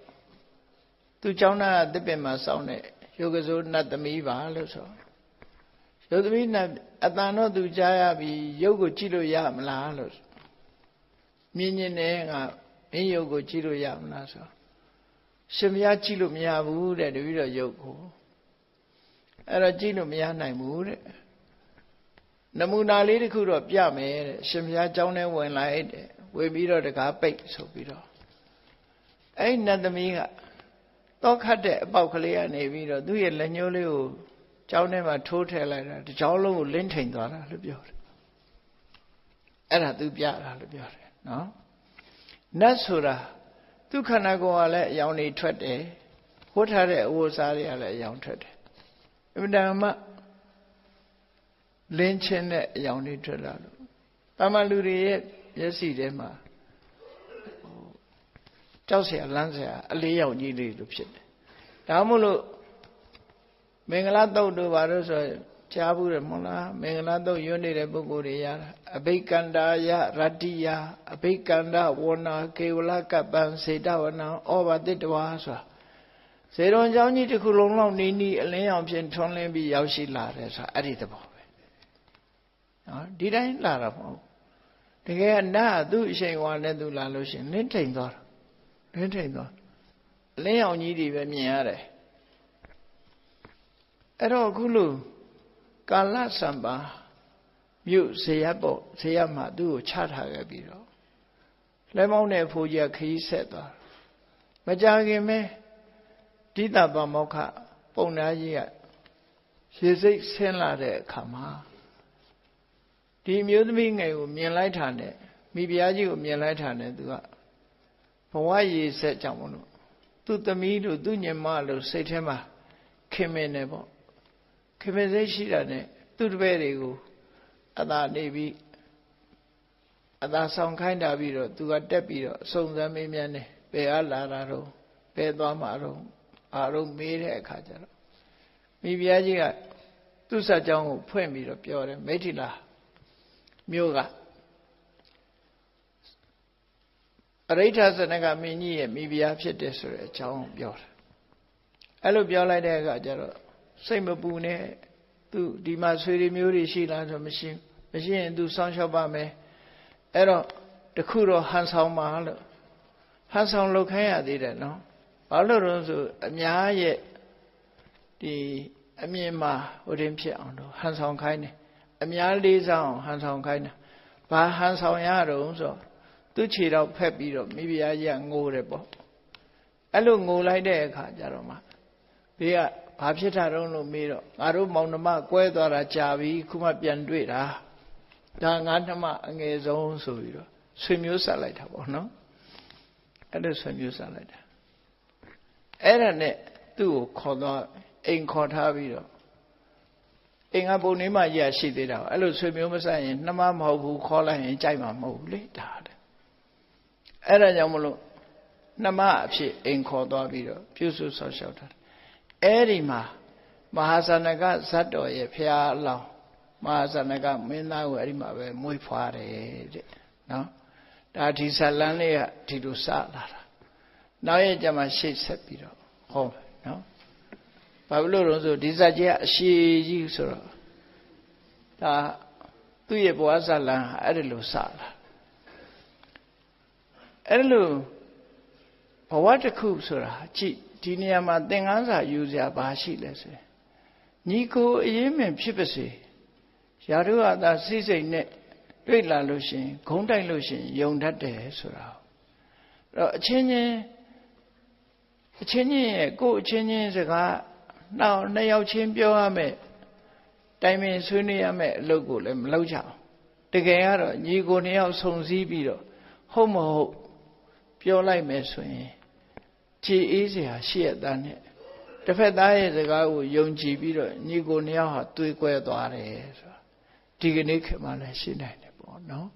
သူเจ้าနာသစ်ပင်မှာစောင်းတဲ့ယောဂစိုးနတ်သမီးပါလို့ဆိုယောသမီးနတ်အတန်တော့သူကြားရပြီရုပ်ကိုကြည့်လို့ရမလားလို့မြင်နေငါမင်းရုပ်ကိုကြည့်လို့ရမလားဆိုရှင်မရကြည့်လို့မရဘူးတဲ့တပည့်တော်ရုပ်ကိုအဲ့တော့ကြည့်လို့မရနိုင်ဘူးတဲ့နမူနာလေးတစ်ခုတော့ပြမယ်တဲ့ရှင်မရเจ้าနဲ့ဝင်လိုက်တဲ့ဝင်ပြီးတော့တကားပိတ်ဆိုပြီးတော့အဲ့နတ်သမီးကတော့ခတ်တဲ့အပေါက်ကလေးကနေပြီးတော့သူ့ရဲ့လက်ညှိုးလေးကိုကျောင်းထဲမှာထိုးထည့်လိုက်တာဒီကျောင်းလုံးကိုလင်းထိန်သွားတာလို့ပြောတယ်အဲ့ဒါသူပြတာလို့ပြောတယ်နော်နတ်ဆိုတာသူခန္ဓာကိုယ်ကလည်းအယောင်တွေထွက်တယ်ဝတ်ထားတဲ့အဝတ်စားတွေကလည်းအယောင်ထွက်တယ်အမှန်တမ်းလင်းချင်းတဲ့အယောင်တွေထွက်လာလို့တာမန်လူတွေရဲ့မျက်စိထဲမှာကြောက်เสียလန်းเสียအလေးရောင်ကြီးလေးလိုဖြစ်တယ်ဒါမှမဟုတ်လို့မင်္ဂလာတုတ်တို့ဘာလို့ဆိုကြားဘူးတယ်မဟုတ်လားမင်္ဂလာတုတ်ရွတ်နေတဲ့ပုဂ္ဂိုလ်တွေရတာအဘိကန္တာယရတ္တိယအဘိကန္တဝနာကေဝလကပ္ပံစေတဝနံဩဘာတိတဝါဆိုတာစေတော်เจ้าကြီးတစ်ခုလုံးလောက်နီးအလင်းရောင်ဖြင့်ထွန်းလင်းပြီးရောက်ရှိလာတယ်ဆိုတာအဲ့ဒီသဘောပဲနော်ဒီတိုင်းလာတာမဟုတ်တကယ်နတ်သူ့အရှိန်ဝါနဲ့သူလာလို့ရှိရင်လင်းထိန်သွားတာလင်းထိန်သွားအလင်းရောင်ကြီးတွေပဲမြင်ရတယ်အဲ့တော့အခုလို့ကာလစံပါမြို့ဇေယျပေါ့ဇေယျမှာသူ့ကိုချထားခဲ့ပြီးတော့လက်မောင်းနဲ့ဖိုးကြီးခရီးဆက်သွားမကြခင်ပဲဒိဋ္ဌပမောက္ခပုံနာကြီးကရေစိတ်ဆင်းလာတဲ့အခါမှာဒီမျိုးသမီးငယ်ကိုမြင်လိုက်တာနဲ့မိဖုရားကြီးကိုမြင်လိုက်တာနဲ့သူကဘဝရည်ဆက်ကြောင့်မလို့သူ့သမီးတို့သူ့ညီမတို့စိတ်ထဲမှာခင်မင်းနေပေါ့ခင်မင်းစိတ်ရှိတာနဲ့သူ့တပည့်တွေကိုအသာနေပြီးအသာဆောင်ခိုင်းတာပြီးတော့သူကတက်ပြီးတော့အစုံစမ်းမေးမြန်းတယ်ဘယ်ကလာတာတော့ဘယ်သွားမှာတော့အားလုံးမေးတဲ့အခါကျတော့မိဖုရားကြီးကသူ့စက်ကြောင်းကိုဖွင့်ပြီးတော့ပြောတယ်မိထီလာမြို့ကအရိဋ္ဌဇနကမင်းကြီးရဲ့မိဖုရားဖြစ်တယ်ဆိုတဲ့အကြောင်းကိုပြောတယ်အဲ့လိုပြောလိုက်တဲ့အခါကျတော့စိတ်မပူနဲ့သူဒီမှာဆွေတွေမျိုးတွေရှိလားဆိုမရှိရင်သူစောင့်ရှောက်ပါမယ်အဲ့တော့တခုတော့ဟန်ဆောင်ပါလို့ဟန်ဆောင်လုပ်ခိုင်းရသေးတယ်နော်ဘာလို့လဲဆိုအများရဲ့ဒီအမြင်မှာဟိုတင်ဖြစ်အောင်တော့ဟန်ဆောင်ခိုင်းတယ်အများလေးစားအောင်ဟန်ဆောင်ခိုင်းတာဘာဟန်ဆောင်ရတော့ဆိုသူ့ခြေတော့ဖက်ပြီးတော့မိဖုရားကြီးကငိုတယ်ပေါ့အဲ့လိုငိုလိုက်တဲ့အခါကျတော့မှဘေးကဘာဖြစ်တာတော့လို့မေးတော့ငါတို့မောင်နှမကွဲသွားတာကြာပြီခုမှပြန်တွေ့တာဒါငါနှမအငယ်ဆုံးဆိုပြီးတော့ဆွေမျိုးဆက်လိုက်တာပေါ့နော် အဲ့လိုဆွေမျိုးစားလိုက်တာအဲ့ဒါနဲ့သူ့ကိုခေါ်တော့အိမ်ခေါ်ထားပြီးတော့အိမ်ကပုံနေမှကြီးရှိသေးတာအဲ့လိုဆွေမျိုးမစားရင်နှမမဟုတ်ဘူးခေါ်လိုက်ရင်ကြိုက်မှာမဟုတ်ဘူးလေဒါတဲ့အဲ့ဒါကြောင့်မလို့နှမအဖြစ်အိမ်ခေါ်သွားပြီးတော့ပြုစုဆောက်ရှောက်တာအဲ့ဒီမှာမဟာဇနကဇတ်တော်ရဲ့ဖျားအလောင်းမဟာဇနကမင်းသားကိုအဲ့ဒီမှာပဲမွေးဖွားတယ်တဲ့နော်ဒါဒီဇလန်းလေးကဒီလိုစလာတာနောက်ရဲ့ကျမှရှေ့ဆက်ပြီးတော့ဟောမယ်နော်ဘာလို့လို့ဆိုဒီဇတ်ကြီးကအရှိကြီးဆိုတော့ဒါသူ့ရဲ့ဘဝဇလန်းဟာအဲ့ဒီလိုစလာအဲ့လိုဘဝတစ်ခုဆိုတာကြည့်ဒီနေရာမှာသင်္ကန်းစာယူစရာဘာရှိလဲဆိုရင်ညီကိုအရေးမင်ဖြစ်ပါစေယာရုဟာသာစိစိတ်နဲ့တွေ့လာလို့ရှိရင်ဂုံးတိုက်လို့ရှိရင်ယုံတတ်တယ်ဆိုတာအဲ့တော့အချင်းချင်းရဲ့ကိုယ်အချင်းချင်းစကားနောက်နှစ်ယောက်ချင်းပြောရမယ်တိုင်ပင်ဆွေးနွေးရမယ်အလုပ်ကိုလည်းမလုပ်ကြအောင်တကယ်ကတော့ညီကိုနှစ်ယောက်ဆုံစည်းပြီးတော့ဟုတ်မဟုတ်ပြောလိုက်မယ်ဆိုရင်ကြည်အေးစရာရှိရတဲ့နဲ့တစ်ဖက်သားရဲ့စကားကိုယုံကြည်ပြီးတော့ညီကိုနှစ်ယောက်ဟာတွေးကွဲသွားတယ်ဆိုတာဒီကနေ့ခေတ်မှာလည်းရှိနိုင်တယ်ပေါ့နော်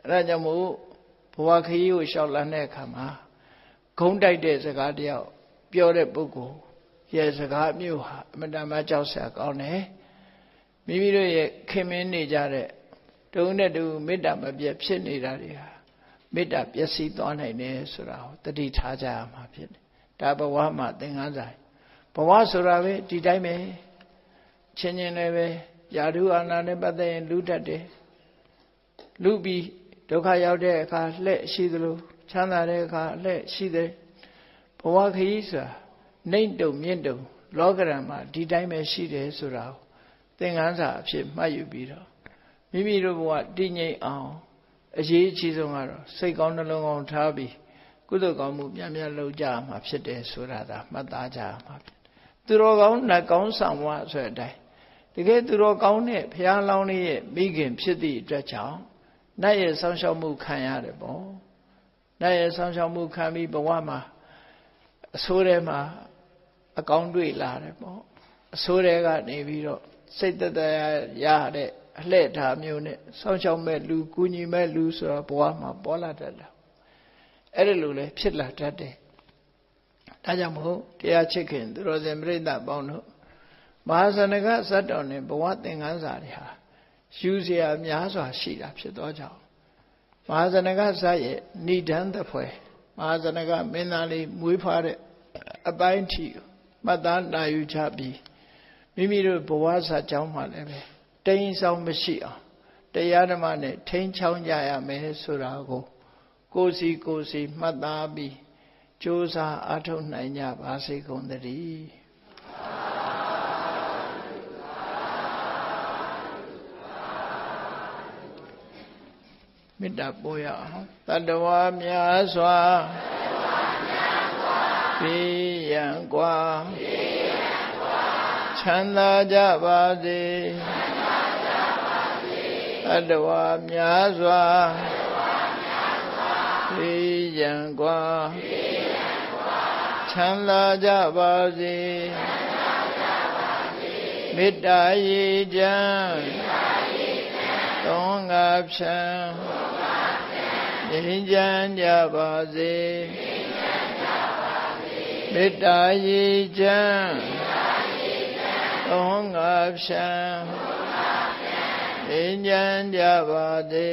အဲ့ဒါကြောင့်မို့ဘဝခရီးကိုရှောက်လန်းတဲ့အခါမှာဂုံးတိုက်တဲ့စကားတယောက်ပြောတဲ့ပုဂ္ဂိုလ်ရဲ့စကားမျိုးဟာအမတန်မှကြောက်စရာကောင်းတယ်မိမိတို့ရဲ့ခင်မင်းနေကြတဲ့တုံးနဲ့တူမေတ္တာမပြတ်ဖြစ်နေတာတွေဟာမေတ္တာပျက်စီးသွားနိုင်တယ်ဆိုတာကိုတတိထားကြရမှာဖြစ်တယ်ဒါဘဝမှာသင်္ကန်းစာဘဝဆိုတာပဲဒီတိုင်းပဲချင်းချင်းလည်းပဲယာဓုအာနာနဲ့ပတ်သက်ရင်လူတတ်တယ်လူပြီးဒုက္ခရောက်တဲ့အခါလှဲ့ရှိသလိုချမ်းသာတဲ့အခါလှဲ့ရှိတယ်ဘဝခရီးဆိုတာနှိမ့်တုံမြင့်တုံလောကရန်မှာဒီတိုင်းပဲရှိတယ်ဆိုတာကိုသင်္ကန်းစာအဖြစ်မှတ်ယူပြီးတော့မိမိတို့ဘဝတည်ငြိမ်အောင်အရေးအကြီးဆုံးကတော့စိတ်ကောင်းနှလုံးကောင်းထားပြီးကုသိုလ်ကောင်းမှုများများလုပ်ကြမှာဖြစ်တယ်ဆိုတာဒါမှတ်သားကြမှာဖြစ်သူတော်ကောင်းနတ်ကောင်းဆောင်ဝါဆိုတဲ့အတိုင်းတကယ်သူတော်ကောင်းတဲ့ဘုရားလောင်းလေးရဲ့မိခင်ဖြစ်သည့်အတွက်ကြောင့်နတ်ရဲ့ဆောင်းရှောက်မှုခံရတယ်ပေါ့နတ်ရဲ့ဆောင်းရှောက်မှုခံပြီးဘဝမှာအဆိုးထဲမှာအကောင်းတွေ့လာတယ်ပေါ့အဆိုးထဲကနေပြီးတော့စိတ်တသက်ရတဲ့အလှည့်ထားမျိုးနဲ့ဆောင်းရှောက်မဲ့လူကူညီမဲ့လူဆိုတာဘဝမှာပေါ်လာတတ်တယ်အဲ့ဒီလိုလဲဖြစ်လာတတ်တယ်ဒါကြောင့်မို့တရားချစ်ခင်သူတော်စင်ပြိဿပေါင်းတို့မဟာဇနကဇတ်တော်နဲ့ဘဝသင်္ကန်းစာတွေဟာယူเสียများစွာရှိတာဖြစ်သောကြောင့်မဟာဇနကဇတ်ရဲ့ဏိဒန်းသဖွယ်မဟာဇနကမင်းသားလေးမွေးဖွားတဲ့အပိုင်းထီမှတ်သားနိုင်ယူချပြီးမိမိတို့ဘဝစာကြောင်းမှာလည်းပဲတိမ်ဆောင်မရှိအောင်တရားဓမ္မနဲ့ထိန်းချောင်းကြရမယ်ဆိုတာကိုကိုယ်စီမှတ်သားပြီးကြိုးစားအားထုတ်နိုင်ကြပါစေကုန်သတည်းမေတ္တာပို့ရအောင်တတ္တဝါများစွာဘေးရန်ကွာချမ်းသာကြပါစေတတ္တဝါများစွာဘေးရန်ကွာချမ်းသာကြပါစေမေတ္တာရေချမ်းသုံးငါဖြံငြိမ်းချမ်းကြပါစေမေတ္တာရေချမ်းသုံးငါဖြံငြိမ်းချမ်းကြပါစေ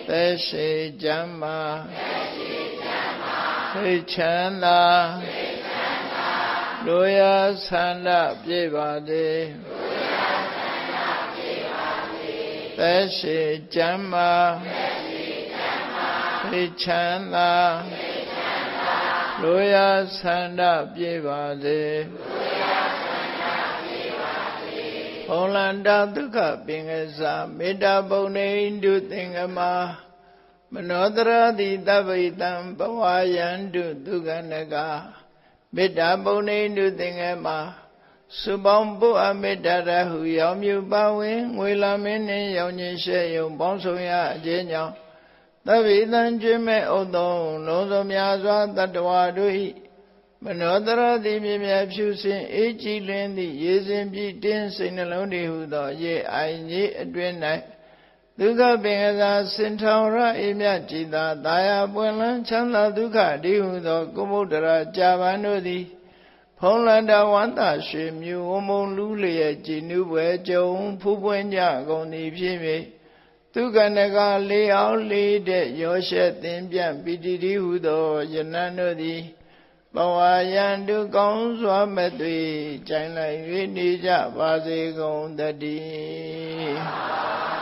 သက်ရှိချမ်းသာစိတ်ချမ်းသာလူရဆန္ဒပြည့်ပါစေသက်ရှိချမ်းသာစိတ်ချမ်းသာလူရဆန္ဒပြည့်ပါစေဘုံလန္တဒုက္ခပင်ကစားမေတ္တာပုံနေတုသင်္ကမမနောတရတိတပ္ပိတံဘဝယန္တုဒုက္ခနကမေတ္တာပုံနေတုသင်္ကမစုပေါင်းပုအမေတ္တာရဟုရောင်မြူပါဝင်ငွေလာမင်းနှင့်ရောင်ခြင်းရှဲယုံပေါင်းဆောင်ရအကျဉ်းကြောင့် သဗ္ဗေတံကျွေးမဲ့ဥသုံလုံးစုံများစွာတတ္တဝါတို့၏မနောတရတိမြမြဖြူစင်အေးကြည်လင်းသည့်ရေစဉ်ပြည့်တင်းစိတ်နှလုံးတည်ဟုသောရေအိုင်ကြီးအတွင်၌ဒုက္ခပင်ကစားစင်ထောင်ရအေးမြကြည်သာတာယာပွင့်လန်းချမ်းသာဒုက္ခတည်ဟုသောကုမုဒ္ဒရာကြာပန်တို့သည်ဖုံးလန္တဝန္တာရွှေမြူဝမုံလူလျက်ကြည်နုပွဲကြုံဖူးပွင့်ကြကုန်သည်ဖြစ်၍သူကနကလေးအောင်လေးတဲ့ရောရှက်သင်ပြန့်ပိတိတိဟုသောယနံတို့သည်ဘဝယံတုကောင်းစွာမဲ့သွေကြိုင်လိုက်၍နေကြပါစေကုန်တည်း